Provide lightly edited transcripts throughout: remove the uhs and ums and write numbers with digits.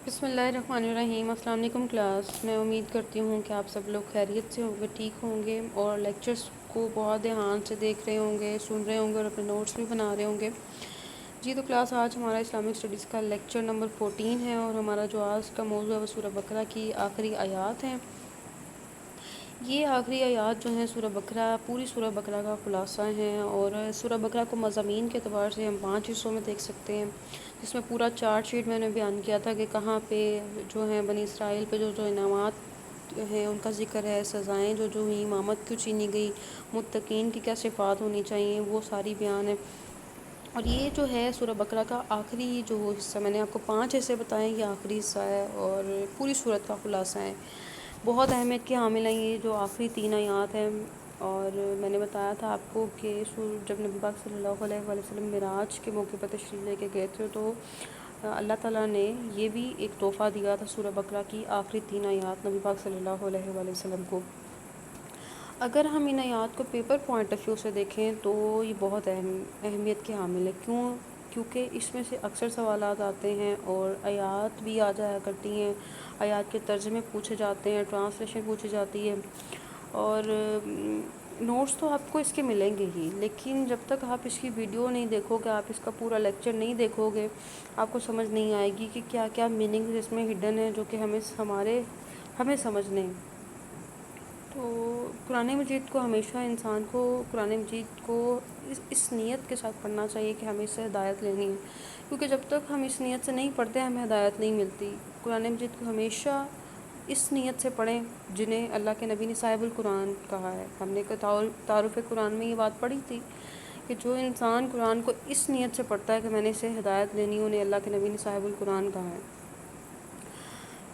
بسم اللہ الرحمن الرحیم۔ السلام علیکم کلاس، میں امید کرتی ہوں کہ آپ سب لوگ خیریت سے ہوں گے، ٹھیک ہوں گے اور لیکچرز کو بہت دھیان سے دیکھ رہے ہوں گے، سن رہے ہوں گے اور اپنے نوٹس بھی بنا رہے ہوں گے۔ جی تو کلاس، آج ہمارا اسلامک اسٹڈیز کا لیکچر نمبر 14 ہے اور ہمارا جو آج کا موضوع ہے وہ سورہ بقرہ کی آخری آیات ہیں۔ یہ آخری آیات جو ہیں سورہ بقرہ، پوری سورہ بقرہ کا خلاصہ ہیں، اور سورہ بقرہ کو مضامین کے اعتبار سے ہم 5 حصوں میں دیکھ سکتے ہیں، جس میں پورا چارٹ شیٹ میں نے بیان کیا تھا کہ کہاں پہ جو ہیں بنی اسرائیل پہ جو انعامات ہیں ان کا ذکر ہے، سزائیں جو ہوئیں، امامت کیوں چینی گئی، متقین کی کیا صفات ہونی چاہیے، وہ ساری بیان ہے۔ اور یہ جو ہے سورہ بقرہ کا آخری جو حصہ، میں نے آپ کو 5 حصے بتائے، یہ آخری حصہ ہے اور پوری صورت کا خلاصہ ہے۔ بہت اہمیت کے حامل ہیں یہ جو آخری 3 آیات ہیں، اور میں نے بتایا تھا آپ کو کہ جب نبی پاک صلی اللہ علیہ وآلہ وسلم معراج کے موقع پر تشریف لے کے گئے تھے تو اللہ تعالیٰ نے یہ بھی ایک تحفہ دیا تھا سورہ بقرہ کی آخری 3 آیات نبی پاک صلی اللہ علیہ وآلہ وسلم کو۔ اگر ہم ان آیات کو پیپر پوائنٹ آف ویو سے دیکھیں تو یہ بہت اہمیت کے حامل ہے۔ کیونکہ اس میں سے اکثر سوالات آتے ہیں اور آیات بھی آ جایا کرتی ہیں، آیات کے ترجمے پوچھے جاتے ہیں، ٹرانسلیشن پوچھی جاتی ہے، اور نوٹس تو آپ کو اس کے ملیں گے ہی، لیکن جب تک آپ اس کی ویڈیو نہیں دیکھو گے، آپ اس کا پورا لیکچر نہیں دیکھو گے، آپ کو سمجھ نہیں آئے گی کہ کیا کیا میننگ اس میں ہڈن ہے جو کہ ہمیں سمجھنے ہیں۔ تو قرآن مجید کو ہمیشہ انسان کو قرآن مجید کو اس نیت کے ساتھ پڑھنا چاہیے کہ ہمیں اس سے ہدایت لینی ہے، کیونکہ جب تک ہم اس نیت سے نہیں پڑھتے ہمیں ہدایت نہیں ملتی۔ قرآن مجید کو ہمیشہ اس نیت سے پڑھیں جنہیں اللہ کے نبی نے صاحب القرآن کہا ہے۔ ہم نے تعارف قرآن میں یہ بات پڑھی تھی کہ جو انسان قرآن کو اس نیت سے پڑھتا ہے کہ میں نے اسے ہدایت لینی، انہیں اللہ کے نبی نے صاحب القرآن کہا ہے۔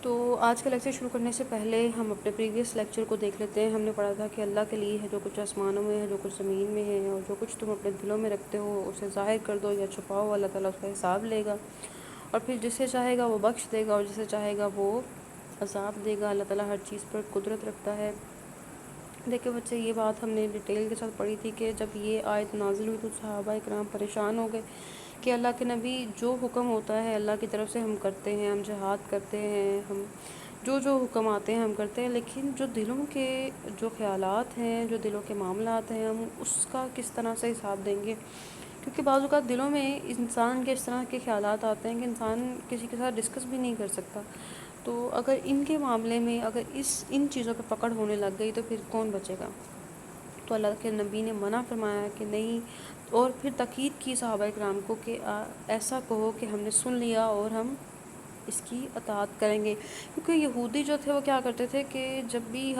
تو آج کا لیکچر شروع کرنے سے پہلے ہم اپنے پریویس لیکچر کو دیکھ لیتے ہیں۔ ہم نے پڑھا تھا کہ اللہ کے لیے ہے جو کچھ آسمانوں میں ہے، جو کچھ زمین میں ہے، اور جو کچھ تم اپنے دلوں میں رکھتے ہو اسے ظاہر کر دو یا چھپاؤ، اللہ تعالیٰ اس کا حساب لے گا، اور پھر جسے چاہے گا وہ بخش دے گا اور جسے چاہے گا وہ عذاب دے گا۔ اللہ تعالیٰ ہر چیز پر قدرت رکھتا ہے۔ دیکھیں بچے، یہ بات ہم نے ڈیٹیل کے ساتھ پڑھی تھی کہ جب یہ آیت نازل ہوئی تو صحابہ کرام پریشان ہو گئے کہ اللہ کے نبی جو حکم ہوتا ہے اللہ کی طرف سے ہم کرتے ہیں، ہم جہاد کرتے ہیں، ہم جو حکم آتے ہیں ہم کرتے ہیں، لیکن جو دلوں کے جو خیالات ہیں، جو دلوں کے معاملات ہیں، ہم اس کا کس طرح سے حساب دیں گے؟ کیونکہ بعض اوقات دلوں میں انسان کے اس طرح کے خیالات آتے ہیں کہ انسان کسی کے ساتھ ڈسکس بھی نہیں کر سکتا۔ تو اگر ان کے معاملے میں اگر ان چیزوں پہ پکڑ ہونے لگ گئی تو پھر کون بچے گا؟ تو اللہ کے نبی نے منع فرمایا کہ نہیں، اور پھر تاکید کی صحابہ کرام کو کہ ایسا کہو کہ ہم نے سن لیا اور ہم اس کی اطاعت کریں گے۔ کیونکہ یہودی جو تھے وہ کیا کرتے تھے کہ جب بھی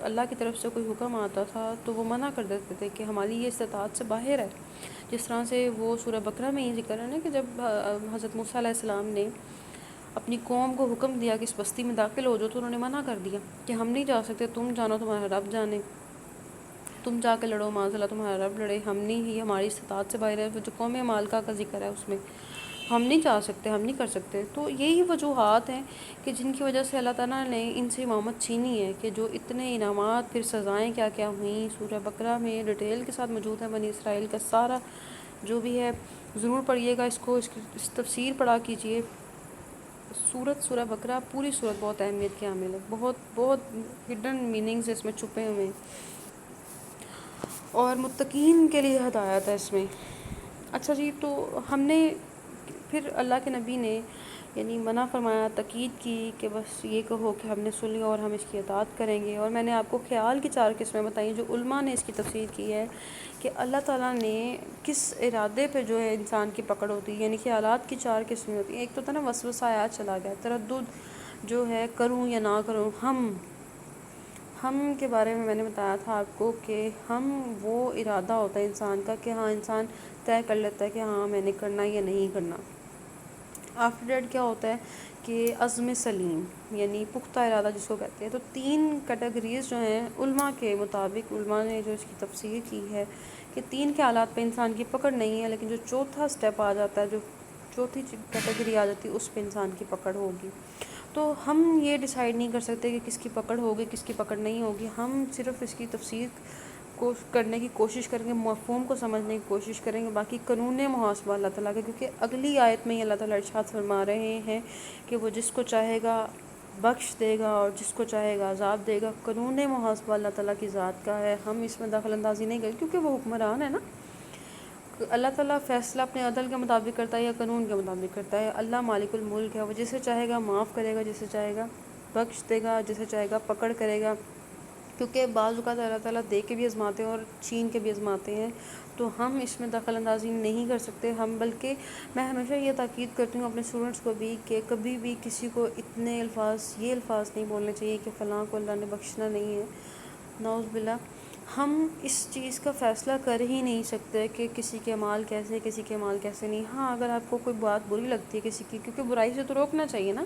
اللہ کی طرف سے کوئی حکم آتا تھا تو وہ منع کر دیتے تھے کہ ہماری یہ استطاعت سے باہر ہے۔ جس طرح سے وہ سورہ بقرہ میں یہ ذکر ہے نا کہ جب حضرت موسیٰ علیہ السلام نے اپنی قوم کو حکم دیا کہ اس بستی میں داخل ہو جاؤ تو انہوں نے منع کر دیا کہ ہم نہیں جا سکتے، تم جانو، تمہارا رب جانے، تم جا کے لڑو، معاذ اللہ تمہارا رب لڑے، ہم نہیں، ہی ہماری استطاعت سے باہر ہے۔ جو قوم مالکہ کا ذکر ہے اس میں ہم نہیں جا سکتے، ہم نہیں کر سکتے۔ تو یہی وجوہات ہیں کہ جن کی وجہ سے اللہ تعالیٰ نے ان سے امامت چھینی ہے، کہ جو اتنے انعامات پھر سزائیں کیا کیا ہوئیں سورہ بقرہ میں ڈیٹیل کے ساتھ موجود ہے۔ بنی اسرائیل کا سارا جو بھی ہے ضرور پڑھیے گا، اس تفسیر پڑھا کیجیے۔ سورہ بقرہ پوری صورت بہت اہمیت کی حامل ہے، بہت بہت ہڈن میننگز اس میں چھپے ہوئے ہیں، اور متقین کے لیے ہدایت ہے اس میں۔ اچھا جی، تو ہم نے پھر اللہ کے نبی نے یعنی منع فرمایا، تاکید کی کہ بس یہ کہو کہ ہم نے سن لیا اور ہم اس کی اطاعت کریں گے۔ اور میں نے آپ کو خیال کی 4 قسمیں بتائیں جو علماء نے اس کی تفسیر کی ہے کہ اللہ تعالیٰ نے کس ارادے پہ جو ہے انسان کی پکڑ ہوتی ہے، یعنی خیالات کی 4 قسمیں ہوتی ہیں۔ ایک تو تھا نا وسوسہ آیات چلا گیا، تردد جو ہے کروں یا نہ کروں۔ ہم کے بارے میں نے بتایا تھا آپ کو کہ ہم وہ ارادہ ہوتا ہے انسان کا کہ ہاں انسان طے کر لیتا ہے کہ ہاں میں نے کرنا یا نہیں کرنا۔ آفٹر دیٹ کیا ہوتا ہے کہ عزم سلیم، یعنی پختہ ارادہ جس کو کہتے ہیں۔ تو 3 کیٹیگریز جو ہیں علماء کے مطابق، علماء نے جو اس کی تفسیر کی ہے کہ 3 خیالات پہ انسان کی پکڑ نہیں ہے، لیکن جو چوتھا سٹیپ آ جاتا ہے، جو چوتھی کیٹیگری آ جاتی ہے، اس پہ انسان کی پکڑ ہوگی۔ تو ہم یہ ڈیسائیڈ نہیں کر سکتے کہ کس کی پکڑ ہوگی کس کی پکڑ نہیں ہوگی، ہم صرف اس کی تفسیر کرنے کی کوشش کریں گے، مفہوم کو سمجھنے کی کوشش کریں گے. باقی قانون محاسبہ اللہ تعالیٰ کا، کیونکہ اگلی آیت میں اللہ تعالیٰ ارشاد فرما رہے ہیں کہ وہ جس کو چاہے گا بخش دے گا اور جس کو چاہے گا عذاب دے گا. قانون محاسبہ اللہ تعالیٰ کی ذات کا ہے، ہم اس میں دخل اندازی نہیں کریں کیونکہ وہ حکمران ہے نا. اللہ تعالیٰ فیصلہ اپنے عدل کے مطابق کرتا ہے یا قانون کے مطابق کرتا ہے. اللہ مالک الملک ہے، وہ جسے چاہے گا معاف کرے گا، جسے چاہے گا بخش دے گا، جسے چاہے گا پکڑ کرے گا. کیونکہ بعض اوقات اللہ تعالیٰ دے کے بھی آزماتے ہیں اور چھین کے بھی آزماتے ہیں، تو ہم اس میں دخل اندازی نہیں کر سکتے. ہم بلکہ میں ہمیشہ یہ تاکید کرتی ہوں اپنے اسٹوڈنٹس کو بھی کہ کبھی بھی کسی کو اتنے یہ الفاظ نہیں بولنے چاہیے کہ فلاں کو اللہ نے بخشنا نہیں ہے. نعوذ باللہ. ہم اس چیز کا فیصلہ کر ہی نہیں سکتے کہ کسی کے مال کیسے، کسی کے مال کیسے نہیں. ہاں اگر آپ کو کوئی بات بری لگتی ہے کسی کی، کیونکہ برائی سے تو روکنا چاہیے نا،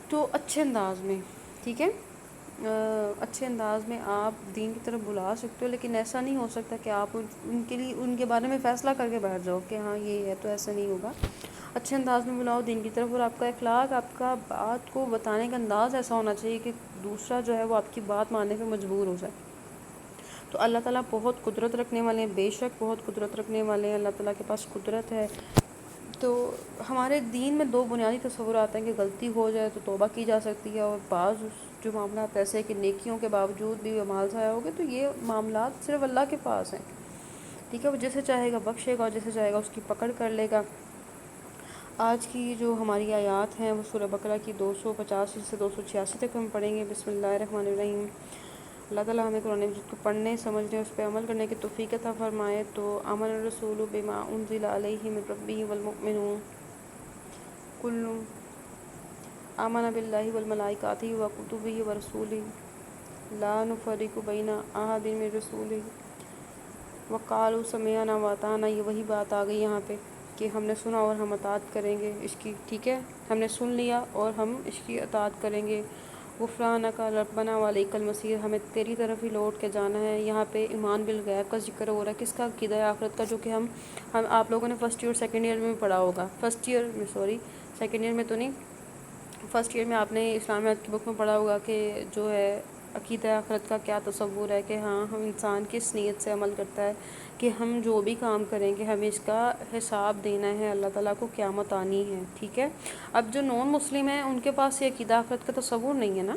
تو اچھے انداز میں، ٹھیک ہے، اچھے انداز میں آپ دین کی طرف بلا سکتے ہو، لیکن ایسا نہیں ہو سکتا کہ آپ ان کے بارے میں فیصلہ کر کے بیٹھ جاؤ کہ ہاں یہ ہے، تو ایسا نہیں ہوگا. اچھے انداز میں بلاؤ دین کی طرف، اور آپ کا اخلاق، آپ کا بات کو بتانے کا انداز ایسا ہونا چاہیے کہ دوسرا جو ہے وہ آپ کی بات ماننے پہ مجبور ہو جائے. تو اللہ تعالیٰ بہت قدرت رکھنے والے ہیں، بے شک بہت قدرت رکھنے والے ہیں. اللہ تعالیٰ کے پاس قدرت ہے. تو ہمارے دین میں دو بنیادی تصورات ہیں کہ غلطی ہو جائے تو توبہ کی جا سکتی ہے، اور بعض جو معاملات ایسے کہ نیکیوں کے باوجود بھی اعمال ضائع ہو گئے، تو یہ معاملات صرف اللہ کے پاس ہیں. ٹھیک ہے، وہ جسے چاہے گا بخشے گا اور جسے چاہے گا اس کی پکڑ کر لے گا. آج کی جو ہماری آیات ہیں وہ سورہ بقرہ کی 285 سے 286 تک ہم پڑھیں گے. بسم اللہ الرحمن الرحیم. اللہ تعالیٰ ہمیں قرآن مجید کو پڑھنے، سمجھنے، اس پہ عمل کرنے کی توفیق عطا فرمائے. تو آمن الرسول بما انزل علیہ من ربہ والمؤمنون کل آمن باللہ والملائکۃ وکتبہ ورسلہ لا نفرق بین احد من رسلہ وقالوا سمعنا واطعنا. یہ وہی بات آ گئی یہاں پہ کہ ہم نے سنا اور ہم اطاعت کریں گے اس کی. ٹھیک ہے، ہم نے سن لیا اور ہم اس کی اطاعت کریں گے. غفرانک ربنا والیک المصیر. ہمیں تیری طرف ہی لوٹ کے جانا ہے. یہاں پہ ایمان بالغیب کا ذکر ہو رہا ہے. کس کا؟ عقیدہ آخرت کا، جو کہ ہم آپ لوگوں نے فرسٹ ایئر سیکنڈ ایئر میں بھی پڑھا ہوگا. سیکنڈ ایئر میں تو نہیں، فرسٹ ایئر میں آپ نے اسلامیات کی بک میں پڑھا ہوگا کہ جو ہے عقیدہ آخرت کا کیا تصور ہے، کہ ہاں ہم انسان کس نیت سے عمل کرتا ہے کہ ہم جو بھی کام کریں گے ہمیں اس کا حساب دینا ہے، اللہ تعالیٰ کو قیامت آنی ہے. ٹھیک ہے. اب جو نان مسلم ہیں ان کے پاس یہ عقیدہ آخرت کا تصور نہیں ہے نا.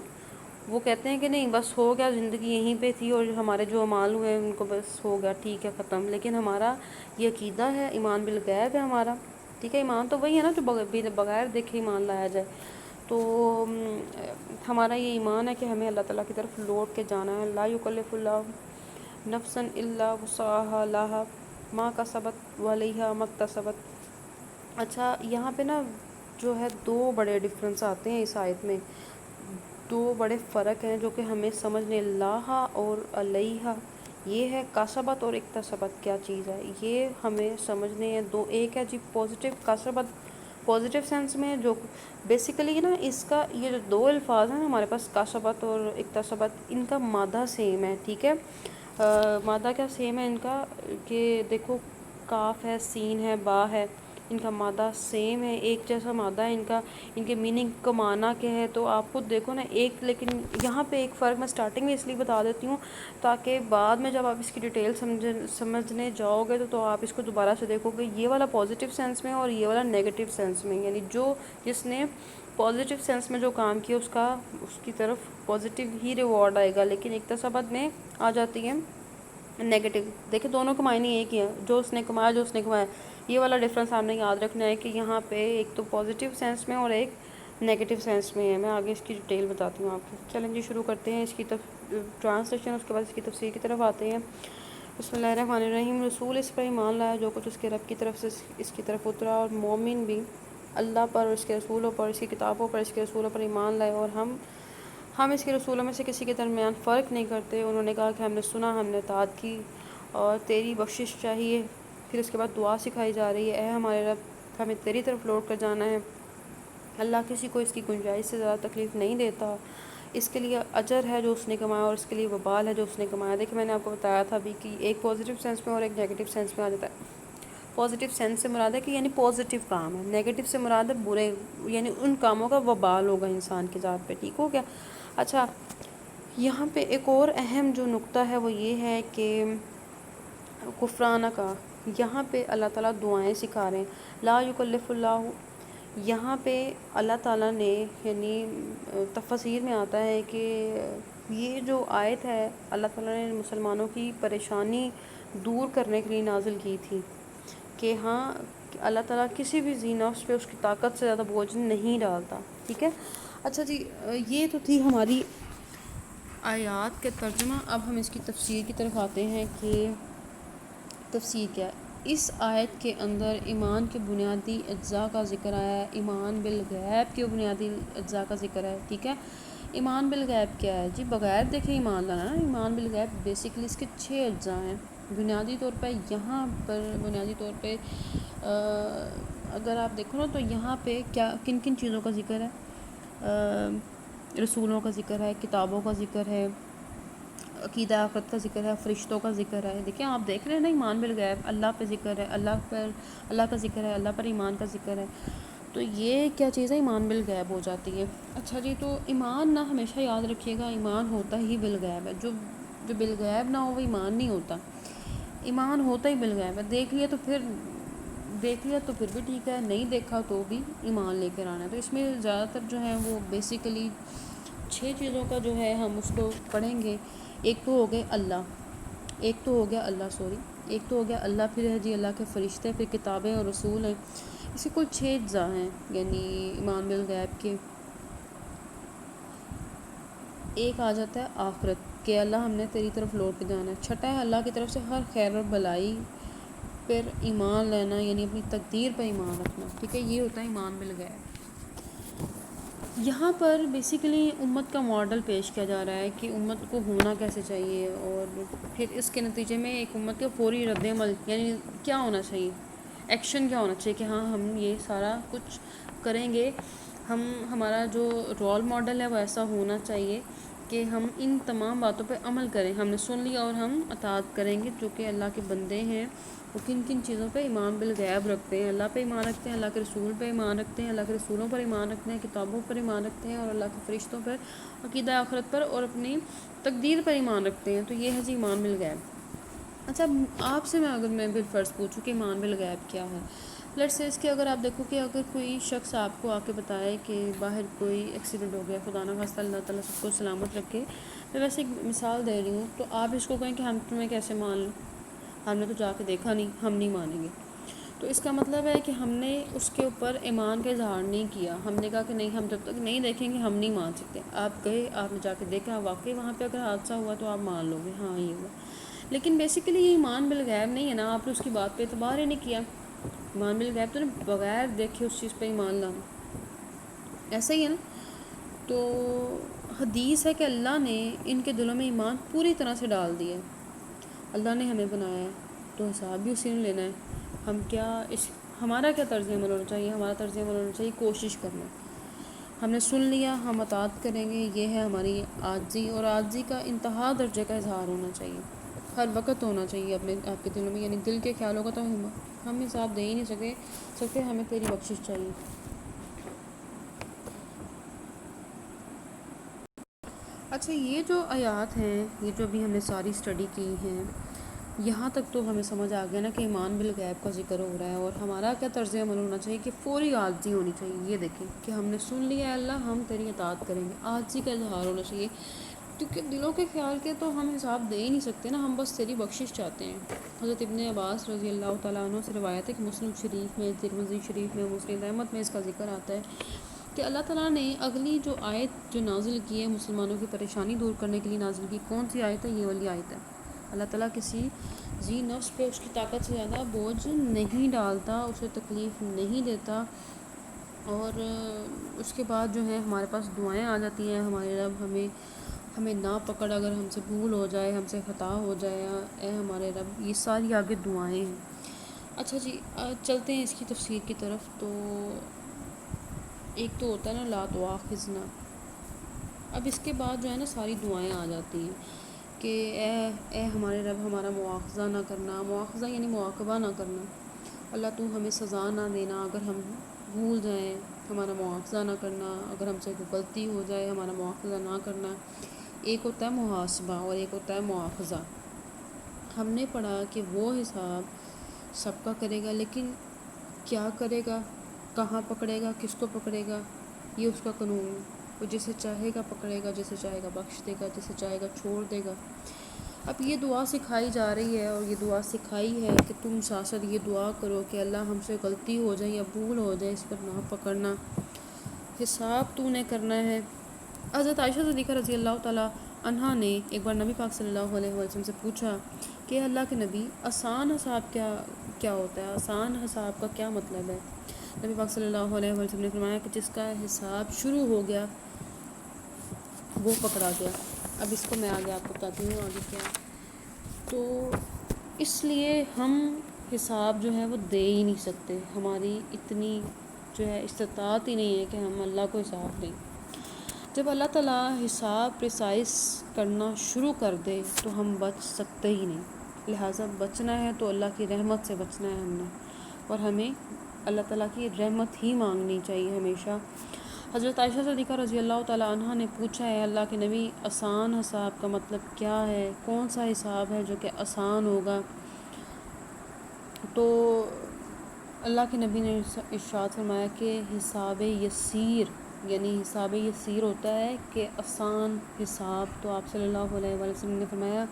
وہ کہتے ہیں کہ نہیں بس ہو گیا، زندگی یہیں پہ تھی اور ہمارے جو اعمال ہوئے ان کو بس ہو گیا، ٹھیک ہے، ختم. لیکن ہمارا یہ عقیدہ ہے، ایمان بالغیب ہے ہمارا. ٹھیک ہے، ایمان تو وہی ہے نا جو بغیر دیکھے ایمان لایا جائے. تو ہمارا یہ ایمان ہے کہ ہمیں اللہ تعالیٰ کی طرف لوٹ کے جانا ہے. لا یکلف اللہ نفسا الا وسعها لها ما کسبت وعلیہا ما اکتسبت. اچھا، یہاں پہ نا جو ہے دو بڑے ڈفرینس آتے ہیں اس آیت میں، دو بڑے فرق ہیں جو کہ ہمیں سمجھنے. اللہ اور علیہا، یہ ہے کسبت اور اکتسبت کیا چیز ہے، یہ ہمیں سمجھنے ہیں. دو، ایک ہے جی پازیٹیو کسبت، پازیٹیو سینس میں، جو بیسیکلی نا اس کا یہ جو دو الفاظ ہیں ہمارے پاس کسبت اور اکتسبت، ان کا مادہ سیم ہے. ٹھیک ہے، مادہ کیا سیم ہے ان کا کہ دیکھو کاف ہے، سین ہے، با ہے، ان کا مادہ سیم ہے، ایک جیسا مادہ ہے ان کا. ان کے میننگ کا معنی کیا ہے تو آپ خود دیکھو نا ایک. لیکن یہاں پہ ایک فرق میں سٹارٹنگ میں اس لیے بتا دیتی ہوں تاکہ بعد میں جب آپ اس کی ڈیٹیل سمجھنے جاؤ گے تو آپ اس کو دوبارہ سے دیکھو گے، یہ والا پازیٹیو سینس میں اور یہ والا نیگیٹیو سینس میں. یعنی جس نے پازیٹیو سینس میں جو کام کیا اس کی طرف پازیٹیو ہی ریوارڈ آئے گا، لیکن اکتسابت میں آ جاتی ہے نیگیٹیو. دیکھیں دونوں کے معنی ایک ہی ہیں، جو اس نے کمایا، جو اس نے کمایا. یہ والا ڈفرینس آپ نے یاد رکھنا ہے کہ یہاں پہ ایک تو پازیٹیو سینس میں اور ایک نیگیٹیو سینس میں ہے. میں آگے اس کی ڈیٹیل بتاتی ہوں آپ کو. چلیں جی شروع کرتے ہیں اس کی ٹرانسلیشن، اس کے بعد اس کی تفسیر کی طرف آتے ہیں. بسم اللہ الرحمن الرحیم. رسول اس پر ایمان لایا جو کچھ اس کے رب کی طرف سے اس کی طرف اترا، اور مومن بھی اللہ پر اور اس کے رسولوں پر، اس کی کتابوں پر، اس کے رسولوں پر ایمان لائے، اور ہم اس کے رسولوں میں سے کسی کے درمیان فرق نہیں کرتے. انہوں نے کہا کہ ہم نے سنا، ہم نے اطاعت کی اور تیری بخشش چاہیے. پھر اس کے بعد دعا سکھائی جا رہی ہے، اے ہمارے رب ہمیں تیری طرف لوٹ کر جانا ہے. اللہ کسی کو اس کی گنجائش سے زیادہ تکلیف نہیں دیتا. اس کے لیے اجر ہے جو اس نے کمایا اور اس کے لیے وبال ہے جو اس نے کمایا. دیکھیں میں نے آپ کو بتایا تھا ابھی کہ ایک پازیٹیو سینس میں اور ایک نیگیٹیو سینس میں آ جاتا ہے. پازیٹیو سینس سے مراد ہے کہ یعنی پازیٹیو کام ہے، نیگیٹیو سے مراد ہے برے، یعنی ان کاموں کا وبال ہوگا انسان کے ذات پہ. ٹھیک ہو گیا. اچھا، یہاں پہ ایک اور اہم جو نقطہ ہے وہ یہ ہے کہ کفرانہ کا، یہاں پہ اللہ تعالیٰ دعائیں سکھا رہے ہیں، لا یکلف اللہ، یہاں پہ اللہ تعالیٰ نے یعنی تفسیر میں آتا ہے کہ یہ جو آیت ہے اللہ تعالیٰ نے مسلمانوں کی پریشانی دور کرنے کے لیے نازل کی تھی کہ ہاں اللہ تعالیٰ کسی بھی ذی نفس پہ اس کی طاقت سے زیادہ بوجھ نہیں ڈالتا، ٹھیک ہے۔ اچھا جی، یہ تو تھی ہماری آیات کے ترجمہ۔ اب ہم اس کی تفسیر کی طرف آتے ہیں کہ تفسیر کیا ہے۔ اس آیت کے اندر ایمان کے بنیادی اجزاء کا ذکر آیا ہے، ایمان بالغیب کے بنیادی اجزاء کا ذکر ہے، ٹھیک ہے۔ ایمان بالغیب کیا ہے جی؟ بغیر دیکھیں ایمان لانا نا، ایمان بالغیب بیسیکلی اس کے 6 اجزاء ہیں بنیادی طور پہ۔ یہاں پر بنیادی طور پہ اگر آپ دیکھو نا تو یہاں پہ کیا کن کن چیزوں کا ذکر ہے؟ رسولوں کا ذکر ہے، کتابوں کا ذکر ہے، عقیدہ آخرت کا ذکر ہے، فرشتوں کا ذکر ہے۔ دیکھیں آپ دیکھ رہے ہیں نا، ایمان بالغیب، اللہ پہ ذکر ہے، اللہ کا ذکر ہے، اللہ پر ایمان کا ذکر ہے، تو یہ کیا چیز ہے؟ ایمان بالغیب ہو جاتی ہے۔ اچھا جی، تو ایمان نہ ہمیشہ یاد رکھیے گا ایمان ہوتا ہی بالغیب ہے، جو بالغیب نہ ہو وہ ایمان نہیں ہوتا، ایمان ہوتا ہی بالغیب ہے۔ دیکھ لیا تو پھر بھی ٹھیک ہے، نہیں دیکھا تو بھی ایمان لے کر آنا ہے۔ تو اس میں زیادہ تر جو ہے وہ بیسیکلی 6 چیزوں کا جو ہے ہم اس کو پڑھیں گے۔ ایک تو ہو گیا اللہ، پھر ہے جی اللہ کے فرشتے، پھر کتابیں اور رسول ہیں، اس کے کل 6 اجزاء ہیں یعنی ایمان بالغیب کے۔ ایک آ جاتا ہے آخرت کہ اللہ ہم نے تیری طرف لوٹ کے جانا ہے۔ چھٹا ہے اللہ کی طرف سے ہر خیر اور بلائی پر ایمان لینا، یعنی اپنی تقدیر پر ایمان رکھنا، ٹھیک ہے، یہ ہوتا ہے ایمان بالغیب۔ یہاں پر بیسیکلی امت کا ماڈل پیش کیا جا رہا ہے کہ امت کو ہونا کیسے چاہیے، اور پھر اس کے نتیجے میں ایک امت کا فوری رد عمل یعنی کیا ہونا چاہیے، ایکشن کیا ہونا چاہیے کہ ہاں ہم یہ سارا کچھ کریں گے، ہمارا جو رول ماڈل ہے وہ ایسا ہونا چاہیے کہ ہم ان تمام باتوں پہ عمل کریں۔ ہم نے سن لیا اور ہم اطاعت کریں گے، جو کہ اللہ کے بندے ہیں وہ کن کن چیزوں پہ ایمان بالغیب رکھتے ہیں، اللہ پہ ایمان رکھتے ہیں، اللہ کے رسول پہ ایمان رکھتے ہیں، اللہ کے رسولوں پر ایمان رکھتے ہیں، کتابوں پر ایمان رکھتے ہیں، اور اللہ کے فرشتوں پر، عقیدہ آخرت پر، اور اپنی تقدیر پر ایمان رکھتے ہیں۔ تو یہ ہے جی ایمان بالغیب۔ اچھا، آپ سے میں بالفرض پوچھوں کہ ایمان بالغیب کیا ہے؟ لیٹس سے اس کے اگر آپ دیکھو کہ اگر کوئی شخص آپ کو آ کے بتائے کہ باہر کوئی ایکسیڈنٹ ہو گیا، خدا نہ خواستہ اللہ تعالیٰ سب کو سلامت رکھے، میں ویسے ایک مثال دے رہی ہوں، تو آپ اس کو کہیں کہ ہم تمہیں کیسے مان لیں، ہم نے تو جا کے دیکھا نہیں، ہم نہیں مانیں گے۔ تو اس کا مطلب ہے کہ ہم نے اس کے اوپر ایمان کا اظہار نہیں کیا، ہم نے کہا کہ نہیں، ہم جب تک نہیں دیکھیں گے ہم نہیں مان سکتے۔ آپ گئے، آپ نے جا کے دیکھا، واقعی وہاں پہ اگر حادثہ ہوا تو آپ مان لو گے ہاں یہ ہوا، لیکن بیسیکلی یہ ایمان بالغیب نہیں ہے نا، آپ نے اس کی بات پہ اعتبار ہی نہیں کیا۔ ایمان بالغیب تو نہیں، بغیر دیکھے اس چیز پہ ایمان لانا، ایسا ہی ہے نا۔ تو حدیث ہے کہ اللہ نے ان کے دلوں میں ایمان پوری طرح سے ڈال دیا ہے، اللہ نے ہمیں بنایا ہے تو حساب بھی اسی نے لینا ہے۔ ہمارا کیا طرز عمل ہونا چاہیے؟ ہمارا طرز عمل ہونا چاہیے کوشش کرنا، ہم نے سن لیا، ہم اطاعت کریں گے، یہ ہے ہماری عاجزی، اور عاجزی کا انتہا درجے کا اظہار ہونا چاہیے، ہر وقت ہونا چاہیے آپ کے دلوں میں، یعنی دل کے خیالوں کا تو ہم حساب دے ہی نہیں سکتے، ہمیں تیری بخشش چاہیے۔ اچھا، یہ جو آیات ہیں، یہ جو ابھی ہم نے ساری اسٹڈی کی ہیں، یہاں تک تو ہمیں سمجھ آ گیا نا کہ ایمان بالغیب کا ذکر ہو رہا ہے، اور ہمارا کیا طرز عمل ہونا چاہیے کہ فوری عاجزی ہونی چاہیے۔ یہ دیکھیں کہ ہم نے سن لیا ہے اللہ، ہم تیری اطاعت کریں گے، عاجزی کا اظہار ہونا چاہیے، کیونکہ دلوں کے خیال کے تو ہم حساب دے ہی نہیں سکتے نا، ہم بس تیری بخشش چاہتے ہیں۔ حضرت ابن عباس رضی اللہ تعالیٰ عنہ سے روایت ہے کہ مسلم شریف میں، ترمذی شریف میں، مسند احمد میں اس کا ذکر آتا ہے کہ اللہ تعالیٰ نے اگلی جو آیت جو نازل کی ہے مسلمانوں کی پریشانی دور کرنے کے لیے نازل کی، کون سی آیت ہے؟ یہ والی آیت ہے۔ اللہ تعالیٰ کسی ذی نفس پہ اس کی طاقت سے زیادہ بوجھ نہیں ڈالتا، اسے تکلیف نہیں دیتا، اور اس کے بعد جو ہے ہمارے پاس دعائیں آ جاتی ہیں، ہمارے رب ہمیں نہ پکڑ، اگر ہم سے بھول ہو جائے، ہم سے خطا ہو جائے، اے ہمارے رب، یہ ساری آگے دعائیں ہیں۔ اچھا جی، چلتے ہیں اس کی تفسیر کی طرف۔ تو ایک تو ہوتا ہے نا لا تؤاخذنا، اب اس کے بعد جو ہے نا ساری دعائیں آ جاتی ہیں کہ اے ہمارے رب، ہمارا مواخذہ نہ کرنا، مواخذہ یعنی مواقبہ نہ کرنا، اللہ تو ہمیں سزا نہ دینا اگر ہم بھول جائیں، ہمارا مواخذہ نہ کرنا، اگر ہم سے کوئی غلطی ہو جائے ہمارا مواخذہ نہ کرنا۔ ایک ہوتا ہے محاسبہ اور ایک ہوتا ہے مواخذہ۔ ہم نے پڑھا کہ وہ حساب سب کا کرے گا، لیکن کیا کرے گا، کہاں پکڑے گا، کس کو پکڑے گا، یہ اس کا قانون ہے۔ وہ جسے چاہے گا پکڑے گا، جسے چاہے گا بخش دے گا، جسے چاہے گا چھوڑ دے گا۔ اب یہ دعا سکھائی جا رہی ہے، اور یہ دعا سکھائی ہے کہ تم ساتھ ساتھ یہ دعا کرو کہ اللہ ہم سے غلطی ہو جائے یا بھول ہو جائے، اس پر نہ پکڑنا، حساب تو نے کرنا ہے۔ حضرت عائشہ صدیقہ رضی اللہ تعالیٰ عنہا نے ایک بار نبی پاک صلی اللہ علیہ وسلم سے پوچھا کہ اللہ کے نبی، آسان حساب کیا ہوتا ہے، آسان حساب کا کیا مطلب ہے؟ نبی پاک صلی اللہ علیہ وسلم نے فرمایا کہ جس کا حساب شروع ہو گیا وہ پکڑا گیا۔ اب اس کو میں آگے آپ کو بتاتی ہوں آگے کیا ہے۔ تو اس لیے ہم حساب جو ہے وہ دے ہی نہیں سکتے، ہماری اتنی جو ہے استطاعت ہی نہیں ہے کہ ہم اللہ کو حساب دیں۔ جب اللہ تعالیٰ حساب پریسائز کرنا شروع کر دے تو ہم بچ سکتے ہی نہیں، لہٰذا بچنا ہے تو اللہ کی رحمت سے بچنا ہے ہم نے، اور ہمیں اللہ تعالیٰ کی رحمت ہی مانگنی چاہیے ہمیشہ۔ حضرت عائشہ صدیقہ رضی اللہ تعالیٰ عنہا نے پوچھا ہے اللہ کے نبی، آسان حساب کا مطلب کیا ہے، کون سا حساب ہے جو کہ آسان ہوگا؟ تو اللہ کے نبی نے ارشاد فرمایا کہ حساب یسیر، یعنی حساب یسیر ہوتا ہے کہ آسان حساب۔ تو آپ صلی اللہ علیہ وسلم نے فرمایا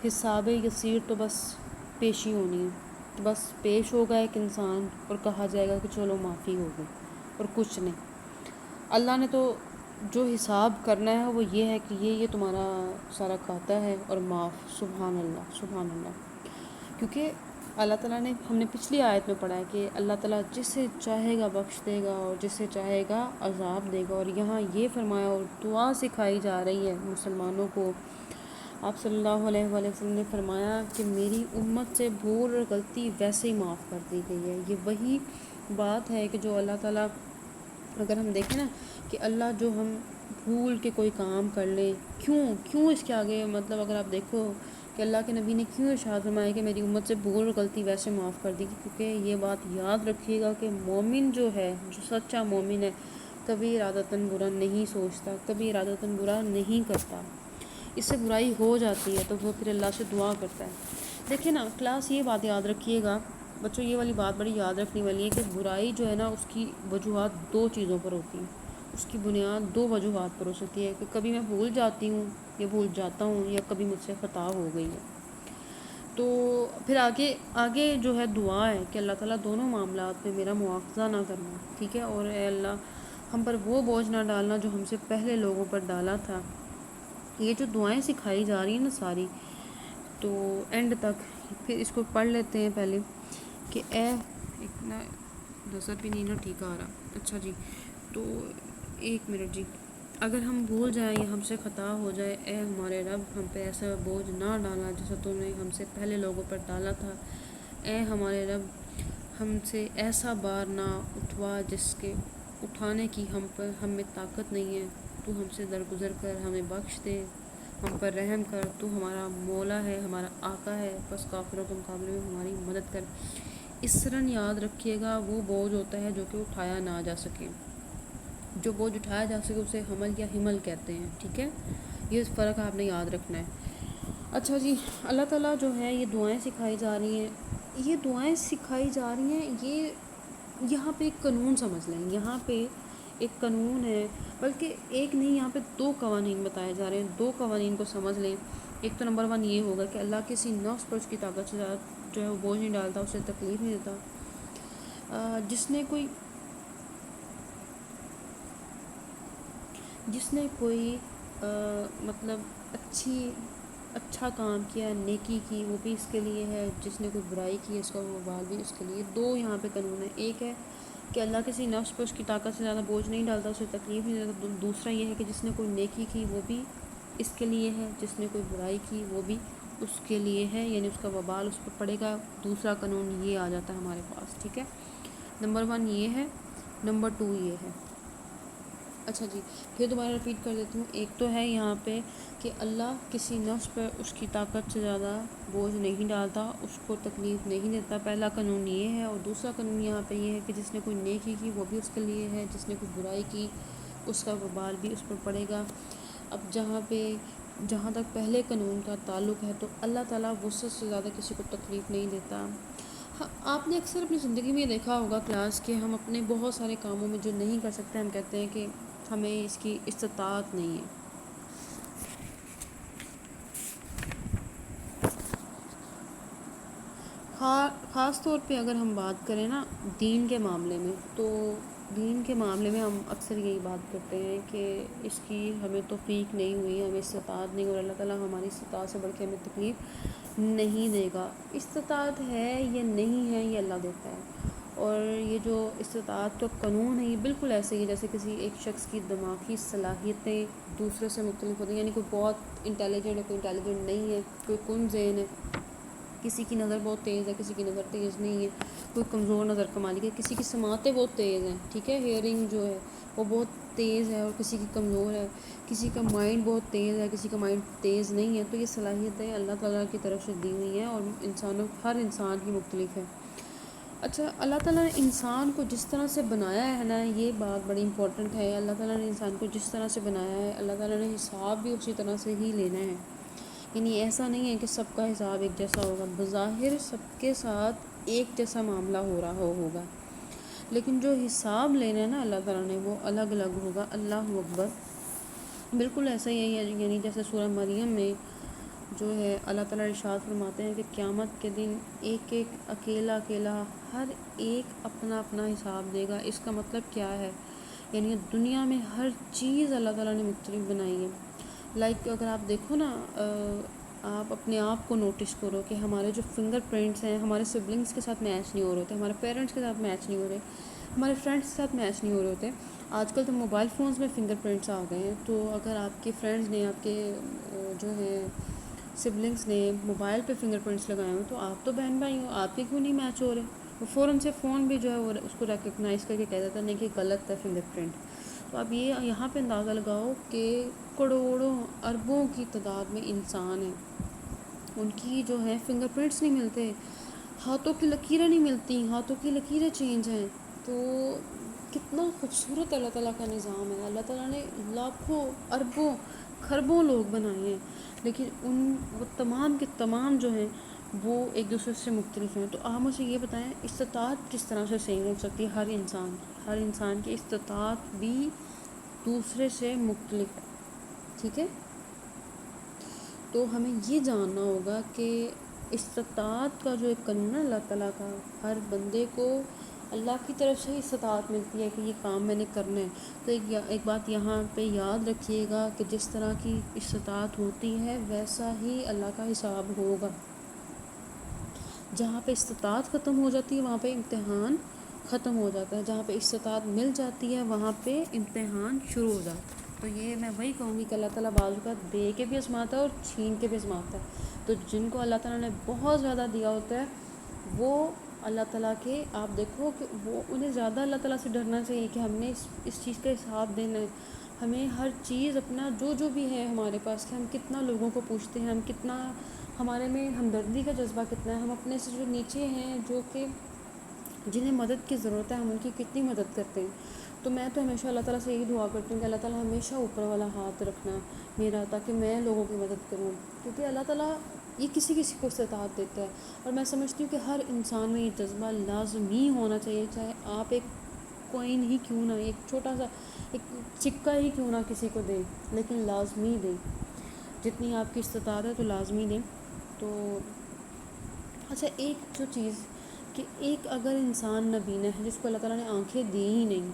حساب یسیر تو بس پیشی ہونی ہے، تو بس پیش ہوگا ایک انسان اور کہا جائے گا کہ چلو معافی ہو گئی، اور کچھ نہیں۔ اللہ نے تو جو حساب کرنا ہے وہ یہ ہے کہ یہ تمہارا سارا کھاتا ہے اور معاف۔ سبحان اللہ، سبحان اللہ۔ کیونکہ اللہ تعالیٰ نے، ہم نے پچھلی آیت میں پڑھا ہے کہ اللہ تعالیٰ جسے چاہے گا بخش دے گا اور جسے چاہے گا عذاب دے گا، اور یہاں یہ فرمایا اور دعا سکھائی جا رہی ہے مسلمانوں کو۔ آپ صلی اللہ علیہ وسلم نے فرمایا کہ میری امت سے بھول اور غلطی ویسے ہی معاف کر دی گئی ہے۔ یہ وہی بات ہے کہ جو اللہ تعالیٰ، اگر ہم دیکھیں نا کہ اللہ جو ہم بھول کے کوئی کام کر لیں، کیوں اس کے آگے، مطلب اگر آپ دیکھو کہ اللہ کے نبی نے کیوں ارشاد فرمایا کہ میری امت سے بھول اور غلطی ویسے معاف کر دی گی، کیونکہ یہ بات یاد رکھیے گا کہ مومن جو ہے، جو سچا مومن ہے، کبھی ارادتاً برا نہیں سوچتا، کبھی ارادتاً برا نہیں کرتا۔ اس سے برائی ہو جاتی ہے تو وہ پھر اللہ سے دعا کرتا ہے۔ دیکھیں نا کلاس، یہ بات یاد رکھیے گا بچوں، یہ والی بات بڑی یاد رکھنے والی ہے کہ برائی جو ہے نا اس کی وجوہات دو چیزوں پر ہوتی ہیں، اس کی بنیاد دو وجوہات پر ہو سکتی ہے، کہ کبھی میں بھول جاتی ہوں یا بھول جاتا ہوں، یا کبھی مجھ سے خطا ہو گئی ہے۔ تو پھر آگے جو ہے دعا ہے کہ اللہ تعالیٰ دونوں معاملات میں میرا مواخذہ نہ کرنا، ٹھیک ہے، اور اے اللہ ہم پر وہ بوجھ نہ ڈالنا جو ہم سے پہلے لوگوں پر ڈالا تھا۔ یہ جو دعائیں سکھائی جا رہی ہیں نا ساری، تو اینڈ تک پھر اس کو پڑھ لیتے ہیں پہلے کہ اے، اتنا نظر بھی نہیں نا ٹھیک آ رہا، اچھا جی، تو ایک منٹ جی، اگر ہم بھول جائیں یا ہم سے خطا ہو جائے، اے ہمارے رب ہم پہ ایسا بوجھ نہ ڈالا جیسا تو نے ہم سے پہلے لوگوں پر ڈالا تھا۔ اے ہمارے رب ہم سے ایسا بار نہ اٹھوا جس کے اٹھانے کی ہم میں طاقت نہیں ہے، تو ہم سے درگزر کر ہمیں بخش دے، ہم پر رحم کر، تو ہمارا مولا ہے، ہمارا آقا ہے، بس کافروں کے مقابلے میں ہماری مدد کر۔ اس طرح یاد رکھیے گا وہ بوجھ ہوتا ہے جو کہ اٹھایا نہ جا سکے، جو بوجھ اٹھایا جا سکے اسے حمل یا حمل کہتے ہیں، ٹھیک ہے، یہ فرق آپ نے یاد رکھنا ہے۔ اچھا جی، اللہ تعالیٰ جو ہے یہ دعائیں سکھائی جا رہی ہیں، یہ دعائیں سکھائی جا رہی ہیں، یہ یہاں پہ ایک قانون سمجھ لیں، یہاں پہ ایک قانون ہے، بلکہ ایک نہیں، یہاں پہ دو قوانین بتائے جا رہے ہیں، دو قوانین کو سمجھ لیں۔ ایک تو نمبر 1 یہ ہوگا کہ اللہ کسی نفس پر اس کی طاقت سے زیادہ جو ہے وہ بوجھ نہیں ڈالتا، اسے تکلیف نہیں دیتا۔ جس نے کوئی مطلب اچھا کام کیا، نیکی کی، وہ بھی اس کے لیے ہے، جس نے کوئی برائی کی اس کا وبال بھی اس کے لیے۔ دو یہاں پہ قانون ہے، ایک ہے کہ اللہ کسی نفس پر اس کی طاقت سے زیادہ بوجھ نہیں ڈالتا، اسے تکلیف نہیں دیتا۔ دوسرا یہ ہے کہ جس نے کوئی نیکی کی وہ بھی اس کے لیے ہے، جس نے کوئی برائی کی وہ بھی اس کے لیے ہے، یعنی اس کا وبال اس پر پڑے گا۔ دوسرا قانون یہ آ جاتا ہے ہمارے پاس، ٹھیک ہے، نمبر 1 یہ ہے، نمبر 2 یہ ہے۔ اچھا جی، پھر دوبارہ ریپیٹ کر دیتی ہوں۔ ایک تو ہے یہاں پہ کہ اللہ کسی نفس پر اس کی طاقت سے زیادہ بوجھ نہیں ڈالتا، اس کو تکلیف نہیں دیتا، پہلا قانون یہ ہے۔ اور دوسرا قانون یہاں پہ یہ ہے کہ جس نے کوئی نیکی کی وہ بھی اس کے لیے ہے، جس نے کوئی برائی کی اس کا وبال بھی اس پر پڑے گا۔ اب جہاں تک پہلے قانون کا تعلق ہے تو اللہ تعالیٰ وسعت سے زیادہ کسی کو تکلیف نہیں دیتا۔ ہاں، آپ نے اکثر اپنی زندگی میں یہ دیکھا ہوگا کلاس کہ ہم اپنے بہت سارے کاموں میں جو نہیں کر سکتے ہم کہتے ہیں کہ ہمیں اس کی استطاعت نہیں ہے۔ خاص طور پہ اگر ہم بات کریں نا دین کے معاملے میں، تو دین کے معاملے میں ہم اکثر یہی بات کرتے ہیں کہ اس کی ہمیں توفیق نہیں ہوئی، ہمیں استطاعت نہیں، اور اللہ تعالیٰ ہماری استطاعت سے بڑھ کے ہمیں تکلیف نہیں دے گا۔ استطاعت ہے یا نہیں ہے یہ اللہ دیتا ہے، اور یہ جو استطاعت کا قانون ہے یہ بالکل ایسے ہی جیسے کسی ایک شخص کی دماغی صلاحیتیں دوسرے سے مختلف ہوتی ہیں، یعنی کوئی بہت انٹیلیجنٹ ہے، کوئی انٹیلیجنٹ نہیں ہے، کوئی کم ذہن ہے، کسی کی نظر بہت تیز ہے، کسی کی نظر تیز نہیں ہے، کوئی کمزور نظر کا مالک ہے، کسی کی سماعتیں بہت تیز ہیں، ٹھیک ہے، ہیئرنگ جو ہے وہ بہت تیز ہے، اور کسی کی کمزور ہے، کسی کا مائنڈ بہت تیز ہے، کسی کا مائنڈ تیز نہیں ہے۔ تو یہ صلاحیتیں اللہ تعالیٰ کی طرف سے دی ہوئی ہیں، اور ہر انسان کی مختلف ہے۔ اچھا، اللہ تعالیٰ نے انسان کو جس طرح سے بنایا ہے نا، یہ بات بڑی امپورٹنٹ ہے، اللہ تعالیٰ نے انسان کو جس طرح سے بنایا ہے، اللہ تعالیٰ نے حساب بھی اسی طرح سے ہی لینا ہے۔ یعنی ایسا نہیں ہے کہ سب کا حساب ایک جیسا ہوگا، بظاہر سب کے ساتھ ایک جیسا معاملہ ہو رہا ہوگا، لیکن جو حساب لینا ہے نا اللہ تعالیٰ نے وہ الگ الگ ہوگا۔ اللہ اکبر، بالکل ایسا ہی ہے، یعنی جیسے سورہ مریم میں جو ہے اللہ تعالیٰ ارشاد فرماتے ہیں کہ قیامت کے دن ایک ایک اکیلا اکیلا ہر ایک اپنا اپنا حساب دے گا۔ اس کا مطلب کیا ہے؟ یعنی دنیا میں ہر چیز اللہ تعالیٰ نے مختلف بنائی ہے۔ لائک اگر آپ دیکھو نا، آپ اپنے آپ کو نوٹس کرو کہ ہمارے جو فنگر پرنٹس ہیں ہمارے سبلنگس کے ساتھ میچ نہیں ہو رہے ہوتے، ہمارے پیرنٹس کے ساتھ میچ نہیں ہو رہے، ہمارے فرینڈس کے ساتھ میچ نہیں ہو رہے ہوتے۔ آج کل تو موبائل فونز میں فنگر پرنٹس آ گئے ہیں، تو اگر آپ کے فرینڈز نے، آپ کے جو ہیں سبلنگس نے موبائل پہ فنگر پرنٹس لگائے ہوئے تو آپ تو بہن بھائی ہو، آپ کے کیوں نہیں میچ ہو رہے؟ وہ فوراً سے فون بھی جو ہے وہ اس کو ریکگنائز کر کے کہہ دیتا ہے نہیں کہ غلط ہے فنگر پرنٹ۔ تو اب یہ یہاں پہ اندازہ لگاؤ کہ کروڑوں اربوں کی تعداد میں انسان ہیں، ان کی جو ہے فنگر پرنٹس نہیں ملتے، ہاتھوں کی لکیریں نہیں ملتی، ہاتھوں کی لکیریں چینج ہیں۔ تو کتنا خوبصورت اللہ تعالیٰ کا نظام ہے۔ اللہ تعالیٰ نے لاکھوں اربوں خربوں لوگ بنائے ہیں، لیکن وہ تمام کے تمام جو ہیں وہ ایک دوسرے سے مختلف ہیں۔ تو آپ مجھے یہ بتائیں استطاعت کس طرح سے سیم ہو سکتی ہے؟ ہر انسان کی استطاعت بھی دوسرے سے مختلف ہے، ٹھیک ہے؟ تو ہمیں یہ جاننا ہوگا کہ استطاعت کا جو ایک قانون ہے اللہ تعالیٰ کا، ہر بندے کو اللہ کی طرف سے استطاعت ملتی ہے کہ یہ کام میں نے کرنا ہے۔ تو ایک بات یہاں پہ یاد رکھیے گا کہ جس طرح کی استطاعت ہوتی ہے ویسا ہی اللہ کا حساب ہوگا۔ جہاں پہ استطاعت ختم ہو جاتی ہے وہاں پہ امتحان ختم ہو جاتا ہے، جہاں پہ استطاعت مل جاتی ہے وہاں پہ امتحان شروع ہو جاتا ہے۔ تو یہ میں وہی کہوں گی کہ اللہ تعالیٰ بعض اوقات دے کے بھی آزماتا ہے اور چھین کے بھی آزماتا ہے۔ تو جن کو اللہ تعالیٰ نے بہت زیادہ دیا ہوتا ہے وہ اللہ تعالیٰ کے، آپ دیکھو کہ وہ انہیں زیادہ اللہ تعالیٰ سے ڈرنا چاہیے کہ ہم نے اس چیز کا حساب دینا ہے۔ ہمیں ہر چیز اپنا جو بھی ہے ہمارے پاس، کہ ہم کتنا لوگوں کو پوچھتے ہیں، ہم کتنا، ہمارے میں ہمدردی کا جذبہ کتنا ہے، ہم اپنے سے جو نیچے ہیں، جو کہ جنہیں مدد کی ضرورت ہے، ہم ان کی کتنی مدد کرتے ہیں۔ تو میں تو ہمیشہ اللہ تعالیٰ سے یہی دعا کرتی ہوں کہ اللہ تعالیٰ ہمیشہ اوپر والا ہاتھ رکھنا میرا، تاکہ میں لوگوں کی مدد کروں، کیونکہ اللہ تعالیٰ یہ کسی کسی کو استطاعت دیتا ہے، اور میں سمجھتی ہوں کہ ہر انسان میں یہ جذبہ لازمی ہونا چاہیے، چاہے آپ ایک کوئن ہی کیوں نہ، ایک چھوٹا سا ایک چکہ ہی کیوں نہ کسی کو دیں، لیکن لازمی دیں، جتنی آپ کی استطاعت ہے تو لازمی دیں۔ تو اچھا، ایک جو چیز کہ ایک اگر انسان نابینا ہے جس کو اللہ تعالیٰ نے آنکھیں دی ہی نہیں،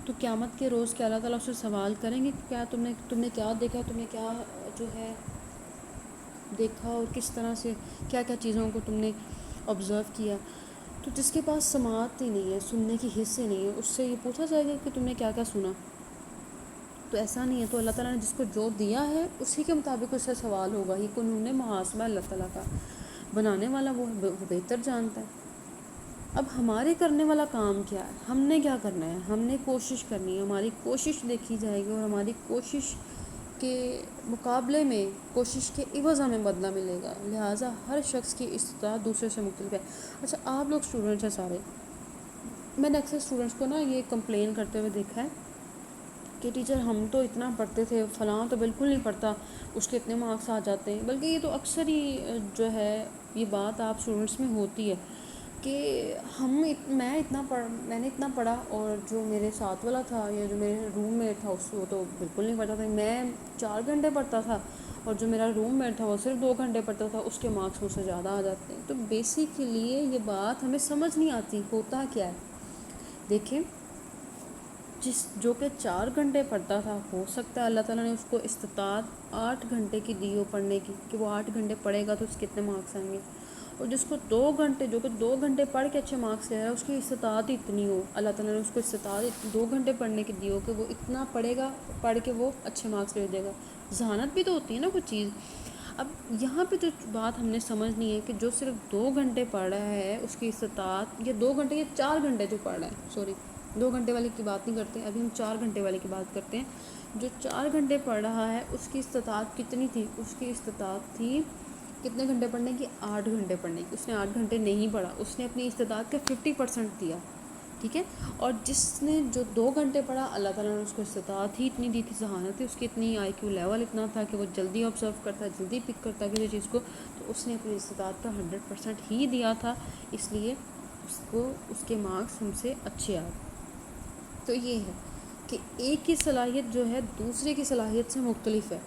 تو قیامت کے روز کیا اللہ تعالیٰ اس سے سوال کریں گے کہ کیا تم نے کیا دیکھا، تم نے کیا جو ہے دیکھا، اور کس طرح سے کیا کیا چیزوں کو تم نے آبزرو کیا؟ تو جس کے پاس سماعت ہی نہیں ہے، سننے کی حس ہی نہیں ہے، اس سے یہ پوچھا جائے گا کہ تم نے کیا کیا سنا؟ تو ایسا نہیں ہے۔ تو اللہ تعالیٰ نے جس کو جو دیا ہے اسی کے مطابق اس سے سوال ہوگا، یہ قانون محاسبہ اللہ تعالیٰ کا، بنانے والا وہ بہتر جانتا ہے۔ اب ہمارے کرنے والا کام کیا ہے؟ ہم نے کیا کرنا ہے؟ ہم نے کوشش کرنی ہے، ہماری کوشش دیکھی جائے گی، اور ہماری کوشش کے مقابلے میں، کوشش کے عوض ہمیں بدلہ ملے گا۔ لہٰذا ہر شخص کی استطاعت دوسرے سے مختلف ہے۔ اچھا، آپ لوگ اسٹوڈنٹس ہیں سارے، میں نے اکثر اسٹوڈنٹس کو نا یہ کمپلین کرتے ہوئے دیکھا ہے کہ ٹیچر ہم تو اتنا پڑھتے تھے، فلاں تو بالکل نہیں پڑھتا، اس کے اتنے مارکس آ جاتے ہیں. بلکہ یہ تو اکثر ہی جو ہے یہ بات آپ اسٹوڈنٹس میں ہوتی ہے کہ میں نے اتنا پڑھا، اور جو میرے ساتھ والا تھا یا جو میرے روم میٹ تھا وہ تو بالکل نہیں پڑھتا تھا. میں 4 گھنٹے پڑھتا تھا اور جو میرا روم میٹ تھا وہ صرف 2 گھنٹے پڑھتا تھا، اس کے مارکس مجھ سے زیادہ آ جاتے ہیں. تو بیسیکلی یہ بات ہمیں سمجھ نہیں آتی ہوتا کیا ہے. دیکھیں، جو کہ 4 گھنٹے پڑھتا تھا، ہو سکتا ہے اللہ تعالیٰ نے اس کو استطاعت 8 گھنٹے کی دی ہو پڑھنے کی، کہ وہ 8 گھنٹے پڑھے گا تو اس کے کتنے مارکس آئیں گے. اور جس کو 2 گھنٹے جو کہ 2 گھنٹے پڑھ کے اچھے مارکس لے رہا ہے، اس کی استطاعت اتنی ہو، اللہ تعالیٰ نے اس کو استطاعت 2 گھنٹے پڑھنے کی دی ہو کہ وہ اتنا پڑھے گا، پڑھ کے وہ اچھے مارکس لے دے گا. ذہانت بھی تو ہوتی ہے نا کچھ چیز. اب یہاں پہ جو بات ہم نے سمجھنی ہے کہ جو صرف 2 گھنٹے پڑھ رہا ہے اس کی استطاعت، یا 2 گھنٹے یا 4 گھنٹے جو پڑھ رہا ہے، سوری 2 گھنٹے والے کی بات نہیں کرتے، ابھی ہم 4 گھنٹے والے کی بات کرتے ہیں. جو 4 گھنٹے پڑھ رہا ہے اس کی استطاعت کتنی تھی؟ اس کی استطاعت تھی کتنے گھنٹے پڑھنے کی؟ 8 گھنٹے پڑھنے کی. اس نے 8 گھنٹے نہیں پڑھا، اس نے اپنی استطاعت کا 50% دیا. ٹھیک ہے. اور جس نے جو 2 گھنٹے پڑھا، اللہ تعالیٰ نے اس کو استطاعت ہی اتنی دی تھی، ذہانت ہی اس کی اتنی، آئی کیو لیول اتنا تھا کہ وہ جلدی آبزرو کرتا، جلدی پک کرتا کسی چیز کو. تو اس نے اپنی استطاعت کا 100% ہی دیا تھا، اس لیے اس کو اس کے مارکس ہم سے اچھے آئے. تو یہ ہے کہ ایک کی صلاحیت جو ہے دوسرے کی صلاحیت سے مختلف ہے.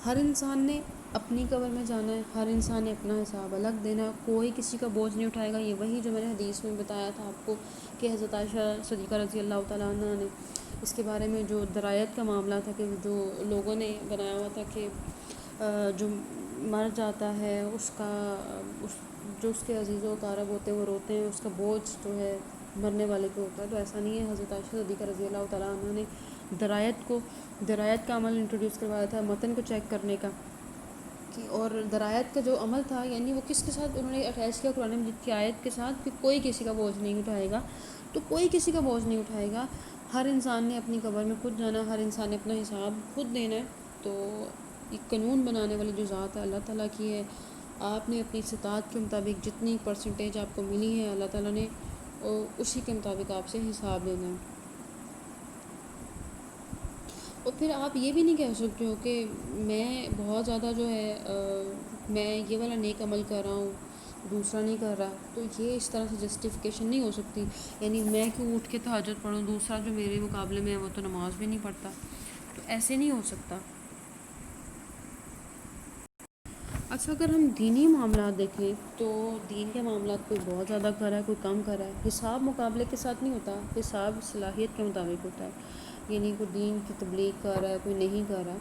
ہر انسان نے اپنی کور میں جانا ہے، ہر انسان نے اپنا حساب الگ دینا ہے، کوئی کسی کا بوجھ نہیں اٹھائے گا. یہ وہی جو میں نے حدیث میں بتایا تھا آپ کو کہ حضرت عائشہ صدیقہ رضی اللہ تعالیٰ عنہ نے اس کے بارے میں جو درایت کا معاملہ تھا، کہ جو لوگوں نے بنایا ہوا تھا کہ جو مر جاتا ہے جو اس کے عزیز و اقارب ہوتے ہیں وہ روتے ہیں، اس کا بوجھ جو ہے مرنے والے پہ ہوتا ہے. تو ایسا نہیں ہے. حضرت عائشہ صدیقہ رضی اللہ تعالیٰ عنہ نے درایت کا عمل انٹروڈیوس کروایا تھا، متن کو چیک کرنے کا. اور درایت کا جو عمل تھا، یعنی وہ کس کے ساتھ انہوں نے اٹیچ کیا؟ قرآن مجید کی آیت کے ساتھ، کہ کوئی کسی کا بوجھ نہیں اٹھائے گا. تو کوئی کسی کا بوجھ نہیں اٹھائے گا. ہر انسان نے اپنی قبر میں خود جانا، ہر انسان نے اپنا حساب خود دینا ہے. تو ایک قانون بنانے والی جو ذات ہے اللہ تعالیٰ کی ہے. آپ نے اپنی استطاعت کے مطابق جتنی پرسنٹیج آپ کو ملی ہے، اللہ تعالیٰ نے اسی کے مطابق آپ سے حساب لینا ہے. اور پھر آپ یہ بھی نہیں کہہ سکتے ہو کہ میں بہت زیادہ جو ہے میں یہ والا نیک عمل کر رہا ہوں، دوسرا نہیں کر رہا. تو یہ اس طرح سے جسٹیفیکیشن نہیں ہو سکتی. یعنی میں کیوں اٹھ کے تہجد پڑھوں، دوسرا جو میرے مقابلے میں ہے وہ تو نماز بھی نہیں پڑھتا. تو ایسے نہیں ہو سکتا. اچھا، اگر ہم دینی معاملات دیکھیں تو دین کے معاملات کوئی بہت زیادہ کر رہا ہے، کوئی کم کر رہا ہے. حساب مقابلے کے ساتھ نہیں ہوتا، حساب صلاحیت کے مطابق ہوتا ہے. یعنی کوئی دین کی تبلیغ کر رہا ہے، کوئی نہیں کر رہا.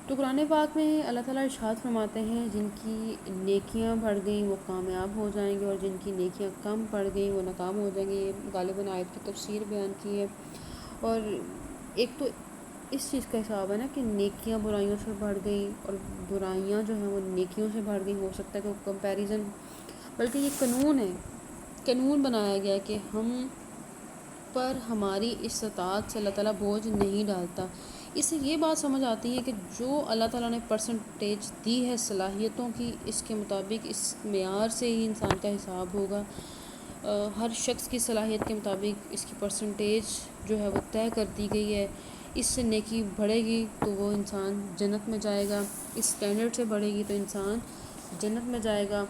تو قرآن پاک میں اللہ تعالیٰ ارشاد فرماتے ہیں جن کی نیکیاں بڑھ گئیں وہ کامیاب ہو جائیں گے، اور جن کی نیکیاں کم پڑ گئیں وہ ناکام ہو جائیں گے. یہ غالباً آیت کی تفسیر بیان کی ہے. اور ایک تو اس چیز کا حساب ہے نا کہ نیکیاں برائیوں سے بڑھ گئیں، اور برائیاں جو ہیں وہ نیکیوں سے بڑھ گئیں. ہو سکتا ہے کہ کمپیریزن، بلکہ یہ قانون ہے، قانون بنایا گیا ہے کہ ہم پر ہماری استطاعت سے اللہ تعالیٰ بوجھ نہیں ڈالتا. اس سے یہ بات سمجھ آتی ہے کہ جو اللہ تعالیٰ نے پرسنٹیج دی ہے صلاحیتوں کی، اس کے مطابق اس معیار سے ہی انسان کا حساب ہوگا. ہر شخص کی صلاحیت کے مطابق اس کی پرسنٹیج جو ہے وہ طے کر دی گئی ہے. اس سے نیکی بڑھے گی تو وہ انسان جنت میں جائے گا، اس سٹینڈرڈ سے بڑھے گی تو انسان جنت میں جائے گا.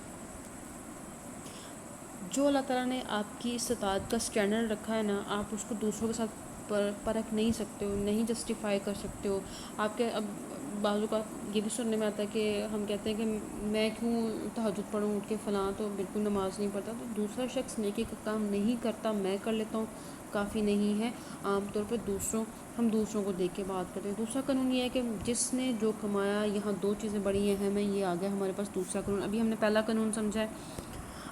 جو اللہ تعالیٰ نے آپ کی استطاعت کا سٹینڈرڈ رکھا ہے نا، آپ اس کو دوسروں کے ساتھ پرکھ نہیں سکتے ہو، نہیں جسٹیفائی کر سکتے ہو. آپ کے اب بعض اوقات یہ بھی سننے میں آتا ہے کہ ہم کہتے ہیں کہ میں کیوں تہجد پڑھوں اٹھ کے، فلاں تو بالکل نماز نہیں پڑھتا. تو دوسرا شخص نیکی کا کام نہیں کرتا، میں کر لیتا ہوں، کافی نہیں ہے. عام طور پہ ہم دوسروں کو دیکھ کے بات کرتے ہیں. دوسرا قانون یہ ہے کہ جس نے جو کمایا، یہاں 2 چیزیں بڑی اہم ہیں. یہ آ گیا ہمارے پاس دوسرا قانون. ابھی ہم نے پہلا قانون سمجھا ہے،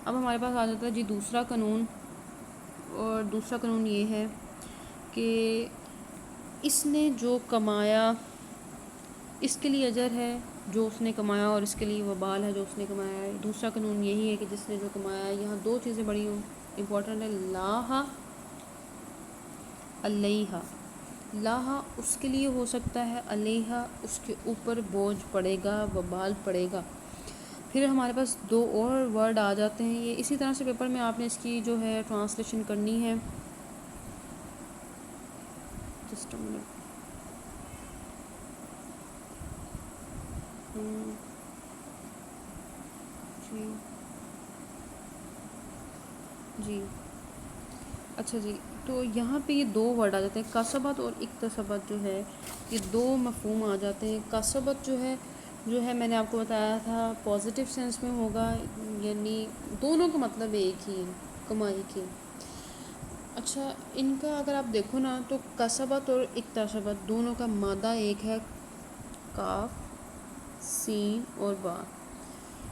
اب ہمارے پاس آ جاتا ہے جی دوسرا قانون. اور دوسرا قانون یہ ہے کہ اس نے جو کمایا اس کے لیے اجر ہے جو اس نے کمایا، اور اس کے لیے وبال ہے جو اس نے کمایا ہے. دوسرا قانون یہی ہے کہ جس نے جو کمایا، یہاں 2 چیزیں بڑی امپورٹنٹ ہیں. لاہا علیہا، لاہا اس کے لیے ہو سکتا ہے، علیہا اس کے اوپر بوجھ پڑے گا، وبال پڑے گا. پھر ہمارے پاس 2 اور ورڈ آ جاتے ہیں. یہ اسی طرح سے پیپر میں آپ نے اس کی جو ہے ٹرانسلیشن کرنی ہے. Just a minute. ہم، جی جی اچھا جی، تو یہاں پہ یہ دو ورڈ آ جاتے ہیں، کسبت اور اکتسبت جو ہے، یہ دو مفہوم آ جاتے ہیں۔ کسبت جو ہے میں نے آپ کو بتایا تھا پازیٹیو سینس میں ہوگا، یعنی دونوں کا مطلب ایک ہی ہے، کمائی کے۔ اچھا، ان کا اگر آپ دیکھو نا تو کسبت اور اکتسبت دونوں کا مادہ ایک ہے، کاف سین اور با،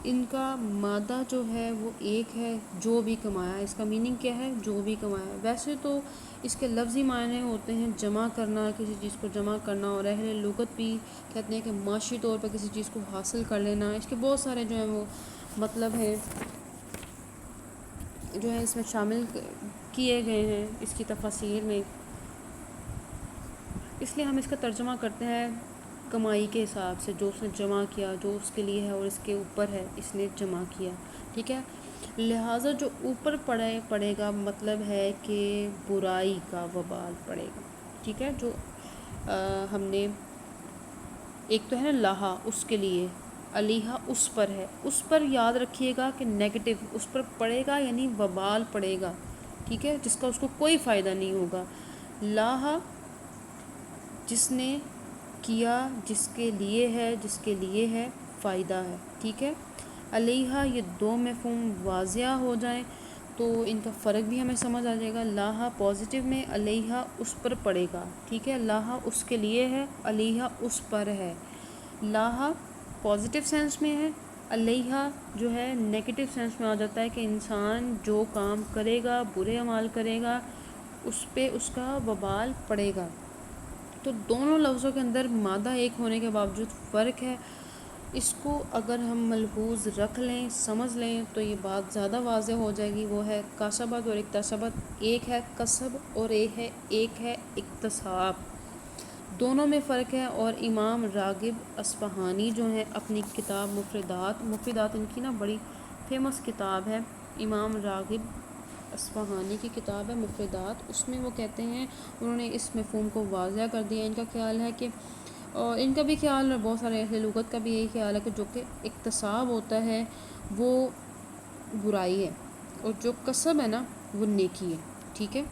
ان کا مادہ جو ہے وہ ایک ہے، جو بھی کمایا۔ اس کا میننگ کیا ہے؟ جو بھی کمایا۔ ویسے تو اس کے لفظی معنی ہوتے ہیں جمع کرنا، کسی چیز کو جمع کرنا، اور اہل لغت بھی کہتے ہیں کہ معاشی طور پر کسی چیز کو حاصل کر لینا۔ اس کے بہت سارے جو ہیں وہ مطلب ہیں جو ہے اس میں شامل کیے گئے ہیں اس کی تفاسیر میں، اس لیے ہم اس کا ترجمہ کرتے ہیں کمائی کے حساب سے، جو اس نے جمع کیا، جو اس کے لیے ہے اور اس کے اوپر ہے، اس نے جمع کیا، ٹھیک ہے۔ لہٰذا جو اوپر پڑے گا مطلب ہے کہ برائی کا وبال پڑے گا، ٹھیک ہے۔ جو ہم نے ایک تو ہے نا لاہا، اس کے لیے، علیہا اس پر ہے، اس پر یاد رکھیے گا کہ نیگیٹو اس پر پڑے گا، یعنی وبال پڑے گا، ٹھیک ہے، جس کا اس کو کوئی فائدہ نہیں ہوگا۔ لاہا جس نے کیا، جس کے لیے ہے فائدہ ہے، ٹھیک ہے۔ علیہا یہ دو مفہوم واضح ہو جائیں تو ان کا فرق بھی ہمیں سمجھ آ جائے گا۔ لاہا پازیٹیو میں، علیہا اس پر پڑے گا، ٹھیک ہے۔ لاہا اس کے لیے ہے، علیہا اس پر ہے۔ لاہا پازیٹیو سینس میں ہے، علیہا جو ہے نیگیٹو سینس میں آ جاتا ہے کہ انسان جو کام کرے گا، برے اعمال کرے گا، اس پہ اس کا وبال پڑے گا۔ تو دونوں لفظوں کے اندر مادہ ایک ہونے کے باوجود فرق ہے، اس کو اگر ہم ملحوظ رکھ لیں، سمجھ لیں تو یہ بات زیادہ واضح ہو جائے گی۔ وہ ہے کسبت اور اکتسبت، ایک ہے کسب اور ایک ہے اکتساب، دونوں میں فرق ہے۔ اور امام راغب اصفہانی جو ہیں اپنی کتاب مفردات ان کی نا بڑی فیمس کتاب ہے، امام راغب اصفہانی کی کتاب ہے مفردات، اس میں وہ کہتے ہیں، انہوں نے اس مفہوم کو واضح کر دیا۔ ان کا خیال ہے کہ، اور ان کا بھی خیال اور بہت سارے اہل لغت کا بھی یہی خیال ہے کہ جو کہ اکتساب ہوتا ہے وہ برائی ہے، اور جو کسب ہے نا وہ نیکی ہے، ٹھیک ہے۔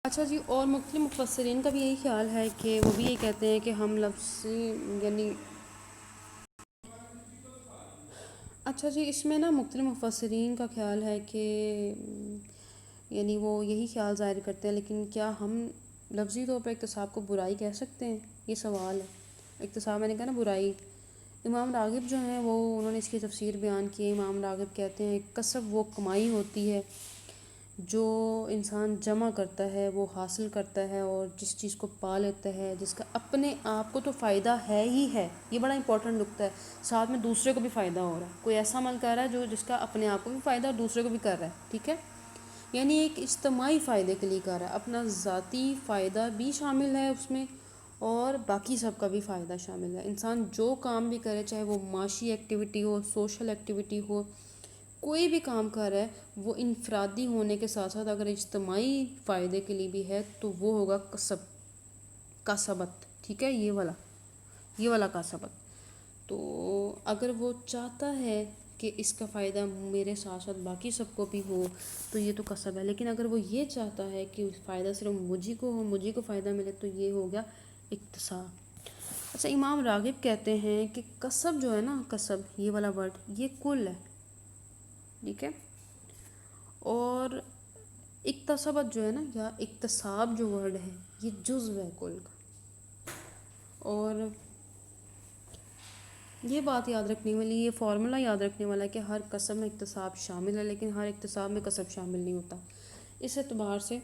اچھا جی، اور مختلف مفسرین کا بھی یہی خیال ہے کہ وہ بھی یہ کہتے ہیں کہ ہم لفظی یعنی اچھا جی، اس میں نا مختلف مفسرین کا خیال ہے کہ یعنی وہ یہی خیال ظاہر کرتے ہیں، لیکن کیا ہم لفظی طور پر اکتساب کو برائی کہہ سکتے ہیں؟ یہ سوال ہے۔ اکتساب میں نے کہا نا برائی۔ امام راغب جو ہیں وہ انہوں نے اس کی تفسیر بیان کی ہے۔ امام راغب کہتے ہیں کسب وہ کمائی ہوتی ہے جو انسان جمع کرتا ہے، وہ حاصل کرتا ہے، اور جس چیز کو پا لیتا ہے، جس کا اپنے آپ کو تو فائدہ ہے ہی ہے، یہ بڑا امپورٹنٹ نکتہ ہے، ساتھ میں دوسرے کو بھی فائدہ ہو رہا ہے، کوئی ایسا عمل کر رہا ہے جس کا اپنے آپ کو بھی فائدہ اور دوسرے کو بھی کر رہا ہے، ٹھیک ہے، یعنی ایک اجتماعی فائدے کے لیے کر رہا ہے، اپنا ذاتی فائدہ بھی شامل ہے اس میں اور باقی سب کا بھی فائدہ شامل ہے۔ انسان جو کام بھی کرے، چاہے وہ معاشی ایکٹیویٹی ہو، سوشل ایکٹیویٹی ہو، کوئی بھی کام کر رہا ہے، وہ انفرادی ہونے کے ساتھ ساتھ اگر اجتماعی فائدے کے لیے بھی ہے تو وہ ہوگا کسبت، ٹھیک ہے، یہ والا کسبت۔ تو اگر وہ چاہتا ہے کہ اس کا فائدہ میرے ساتھ ساتھ باقی سب کو بھی ہو تو یہ تو کسب ہے، لیکن اگر وہ یہ چاہتا ہے کہ فائدہ صرف مجھے کو ہو، مجھے کو فائدہ ملے، تو یہ ہو گیا اکتساب۔ اچھا، امام راغب کہتے ہیں کہ کسب جو ہے نا، کسب یہ والا ورڈ یہ کل ہے، ٹھیک ہے، اور اکتسبت جو ہے نا یا اکتساب جو ورڈ ہے یہ جزو ہے کل کا۔ اور یہ بات یاد رکھنے والی، یہ فارمولا یاد رکھنے والا ہے کہ ہر کسب میں اکتساب شامل ہے، لیکن ہر اکتساب میں کسب شامل نہیں ہوتا۔ اس اعتبار سے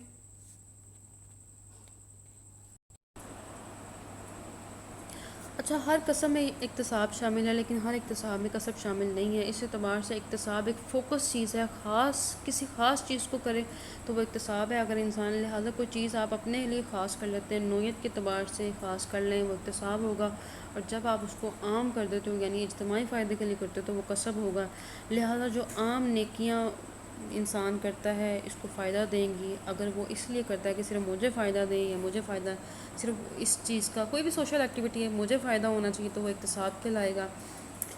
اچھا، ہر قسم میں اکتساب شامل ہے لیکن ہر اکتساب میں کسب شامل نہیں ہے، اس اعتبار سے اکتساب ایک فوکس چیز ہے، کسی خاص چیز کو کرے تو وہ اکتساب ہے۔ اگر انسان لہٰذا کوئی چیز آپ اپنے لیے خاص کر لیتے ہیں، نوعیت کے اعتبار سے خاص کر لیں، وہ اکتساب ہوگا، اور جب آپ اس کو عام کر دیتے ہو یعنی اجتماعی فائدے کے لیے کرتے ہو تو وہ کسب ہوگا۔ لہٰذا جو عام نیکیاں انسان کرتا ہے اس کو فائدہ دیں گی، اگر وہ اس لیے کرتا ہے کہ صرف مجھے فائدہ دیں یا مجھے فائدہ صرف اس چیز کا، کوئی بھی سوشل ایکٹیویٹی ہے مجھے فائدہ ہونا چاہیے، تو وہ اقتصاد کہلائے گا۔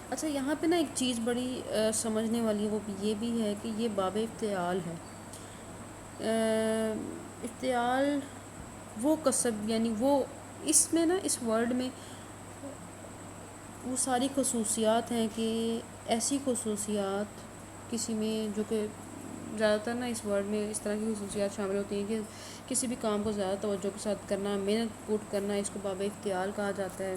اچھا یہاں پہ نا ایک چیز بڑی سمجھنے والی ہے، وہ یہ بھی ہے کہ یہ باب افتعال ہے۔ افتعال وہ کسب، یعنی وہ اس میں نا اس ورڈ میں وہ ساری خصوصیات ہیں کہ ایسی خصوصیات کسی میں جو کہ زیادہ تر نا اس ورڈ میں اس طرح کی خصوصیات شامل ہوتی ہیں کہ کسی بھی کام کو زیادہ توجہ کے ساتھ کرنا، محنت پٹ کرنا، اس کو باب افتعال کہا جاتا ہے۔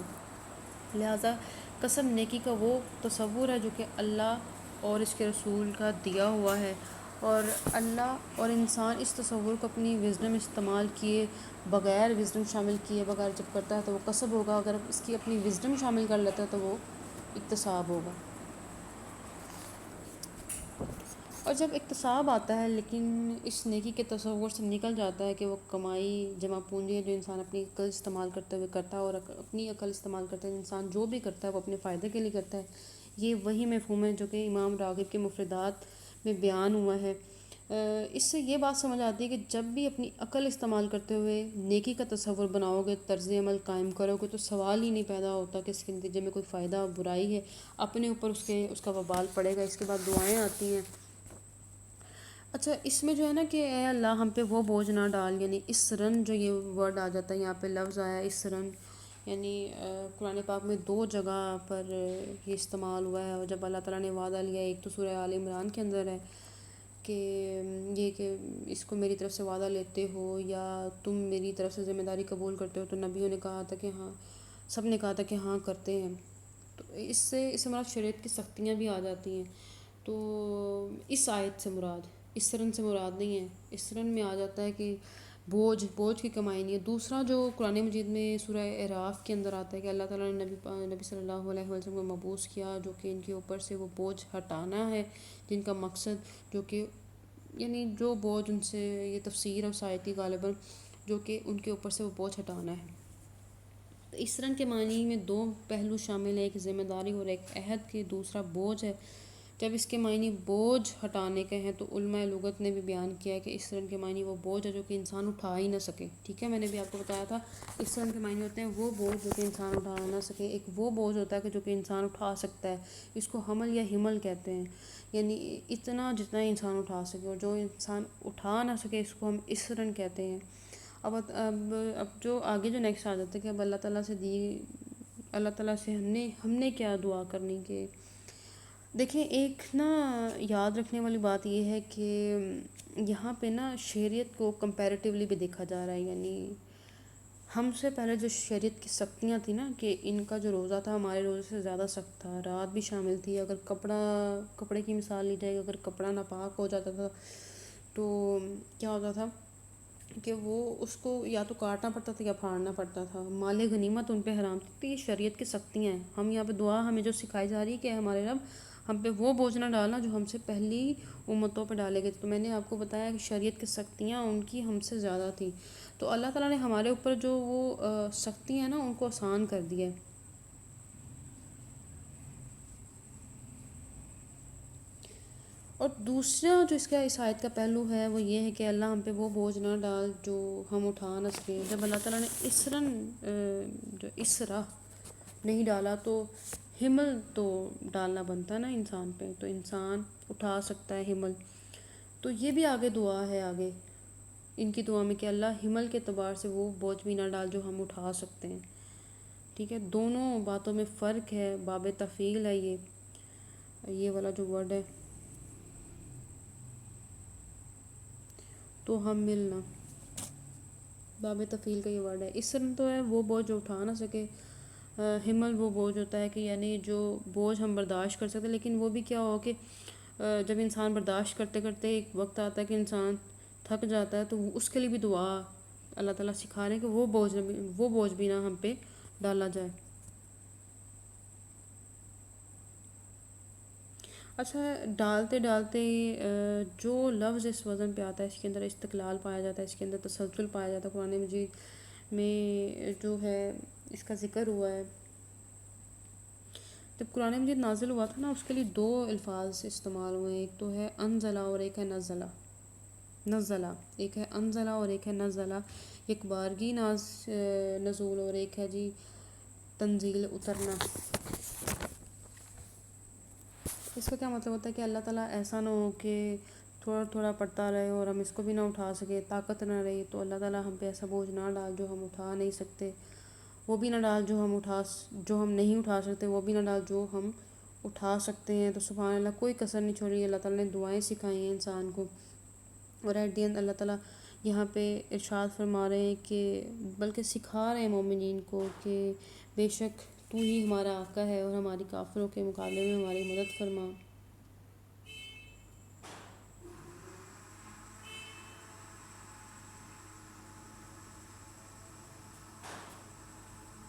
لہٰذا قسم نیکی کا وہ تصور ہے جو کہ اللہ اور اس کے رسول کا دیا ہوا ہے، اور اللہ اور انسان اس تصور کو اپنی وزڈم استعمال کیے بغیر، وزڈم شامل کیے بغیر جب کرتا ہے تو وہ قصب ہوگا، اگر اس کی اپنی وزڈم شامل کر لیتا ہے تو وہ اکتساب ہوگا۔ اور جب اکتساب آتا ہے لیکن اس نیکی کے تصور سے نکل جاتا ہے کہ وہ کمائی جمع پونجی ہے جو انسان اپنی عقل استعمال کرتے ہوئے کرتا ہے، اور اپنی عقل استعمال کرتے ہوئے انسان جو بھی کرتا ہے وہ اپنے فائدے کے لیے کرتا ہے، یہ وہی مفہوم ہے جو کہ امام راغب کے مفردات میں بیان ہوا ہے۔ اس سے یہ بات سمجھ آتی ہے کہ جب بھی اپنی عقل استعمال کرتے ہوئے نیکی کا تصور بناؤ گے، طرز عمل قائم کرو گے، تو سوال ہی نہیں پیدا ہوتا کہ اس کے نتیجے میں کوئی فائدہ برائی ہے، اپنے اوپر اس کا وبال پڑے گا۔ اس کے بعد دعائیں آتی ہیں۔ اچھا اس میں جو ہے نا کہ اے اللہ ہم پہ وہ بوجھ نہ ڈال، یعنی اسرن جو یہ ورڈ آ جاتا ہے یہاں پہ لفظ آیا اسرن، یعنی قرآن پاک میں 2 جگہ پر یہ استعمال ہوا ہے، اور جب اللہ تعالیٰ نے وعدہ لیا، ایک تو سورہ آل عمران کے اندر ہے کہ یہ کہ اس کو میری طرف سے وعدہ لیتے ہو یا تم میری طرف سے ذمہ داری قبول کرتے ہو، تو نبیوں نے کہا تھا کہ ہاں، سب نے کہا تھا کہ ہاں کرتے ہیں۔ تو اس سے مراد شریعت کی سختیاں بھی آ جاتی ہیں۔ تو اس آیت سے مراد اسرن سے مراد نہیں ہے، اسرن میں آ جاتا ہے کہ بوجھ کی کمائی نہیں ہے۔ دوسرا جو قرآن مجید میں سورہ اعراف کے اندر آتا ہے کہ اللہ تعالیٰ نے نبی صلی اللہ علیہ وسلم کو مبعوث کیا جو کہ ان کے اوپر سے وہ بوجھ ہٹانا ہے، جن کا مقصد جو کہ یعنی جو بوجھ ان سے، یہ تفسیر اور سائتی غالباً، جو کہ ان کے اوپر سے وہ بوجھ ہٹانا ہے۔ تو اسرن کے معنی میں 2 پہلو شامل ہیں، ایک ذمہ داری اور ایک عہد کی، دوسرا بوجھ ہے۔ جب اس کے معنی بوجھ ہٹانے کے ہیں تو علماء لغت نے بھی بیان کیا ہے کہ اسرن کے معنی وہ بوجھ ہے جو کہ انسان اٹھا ہی نہ سکے۔ ٹھیک ہے، میں نے بھی آپ کو بتایا تھا اسرن کے معنی ہوتے ہیں وہ بوجھ جو کہ انسان اٹھا نہ سکے، ایک وہ بوجھ ہوتا ہے کہ جو کہ انسان اٹھا سکتا ہے، اس کو حمل یا حمل کہتے ہیں، یعنی اتنا جتنا انسان اٹھا سکے، اور جو انسان اٹھا نہ سکے اس کو ہم اسرن کہتے ہیں۔ اب جو آگے جو نیکسٹ آ جاتا ہے کہ اب اللہ تعالیٰ سے ہم نے کیا دعا کرنی کہ دیکھیں، ایک نا یاد رکھنے والی بات یہ ہے کہ یہاں پہ نا شریعت کو کمپیریٹیولی بھی دیکھا جا رہا ہے، یعنی ہم سے پہلے جو شریعت کی سختیاں تھیں نا کہ ان کا جو روزہ تھا ہمارے روزے سے زیادہ سخت تھا، رات بھی شامل تھی، اگر کپڑے کی مثال لی جائے، اگر کپڑا ناپاک ہو جاتا تھا تو کیا ہوتا تھا کہ وہ اس کو یا تو کاٹنا پڑتا تھا یا پھاڑنا پڑتا تھا، مال غنیمت ان پہ حرام تھی۔ تو یہ شریعت کی سختیاں ہیں۔ ہم یہاں پہ دعا ہمیں جو سکھائی جا رہی ہے کہ ہمارے رب ہم پہ وہ بوجھ نہ ڈالنا جو ہم سے پہلی امتوں پہ ڈالے گئے تھے۔ تو میں نے آپ کو بتایا کہ شریعت کی سختیاں ان کی ہم سے زیادہ تھیں، تو اللہ تعالیٰ نے ہمارے اوپر جو وہ سختی ہیں نا ان کو آسان کر دیا ہے۔ اور دوسرا جو اس آیت کا پہلو ہے وہ یہ ہے کہ اللہ ہم پہ وہ بوجھ نہ ڈال جو ہم اٹھا نہ سکیں۔ جب اللہ تعالیٰ نے جو اسرا نہیں ڈالا تو حمل تو ڈالنا بنتا نا انسان پہ، تو انسان اٹھا سکتا ہے حمل۔ تو یہ بھی آگے دعا ہے، آگے ان کی دعا میں کہ اللہ حمل کے اعتبار سے وہ بوجھ بھی نہ ڈال جو ہم اٹھا سکتے ہیں۔ ٹھیک ہے، دونوں باتوں میں فرق ہے، باب تفعیل ہے یہ والا جو ورڈ ہے تو ہم ملنا، باب تفعیل کا یہ ورڈ ہے۔ اسرن تو ہے وہ بوجھ جو اٹھا نہ سکے، حمل وہ بوجھ ہوتا ہے کہ یعنی جو بوجھ ہم برداشت کر سکتے، لیکن وہ بھی کیا ہو کہ جب انسان برداشت کرتے کرتے ایک وقت آتا ہے کہ انسان تھک جاتا ہے، تو اس کے لیے بھی دعا اللہ تعالیٰ سکھا رہے ہیں کہ وہ بوجھ بھی نہ ہم پہ ڈالا جائے۔ اچھا، ڈالتے ڈالتے جو لفظ اس وزن پہ آتا ہے اس کے اندر استقلال پایا جاتا ہے، اس کے اندر تسلسل پایا جاتا ہے۔ قرآن مجید میں جو ہے اس کا ذکر ہوا ہے جب قرآن مجید نازل ہوا تھا نا، اس کے لیے دو الفاظ استعمال ہوئے ہیں، ایک تو ہے انزلہ اور ایک ہے نزلہ. نزلہ ایک ہے انزلہ اور ایک ہے نزلہ، ایک بارگی نزول اور ایک ہے جی تنزیل اترنا. اس کا کیا مطلب ہوتا ہے کہ اللہ تعالیٰ ایسا نہ ہو کہ تھوڑا تھوڑا پڑھتا رہے اور ہم اس کو بھی نہ اٹھا سکیں، طاقت نہ رہی تو اللہ تعالیٰ ہم پہ ایسا بوجھ نہ ڈال جو ہم اٹھا نہیں سکتے، وہ بھی نہ ڈال جو ہم نہیں اٹھا سکتے، وہ بھی نہ ڈال جو ہم اٹھا سکتے ہیں. تو سبحان اللہ، کوئی کسر نہیں چھوڑی. اللہ تعالیٰ نے دعائیں سکھائی ہیں انسان کو، اور ایٹ دی اینڈ اللہ تعالیٰ یہاں پہ ارشاد فرما رہے ہیں کہ بلکہ سکھا رہے ہیں مومنین کو کہ بے شک تو ہی ہمارا آقا ہے اور ہماری کافروں کے مقابلے میں ہماری مدد فرما.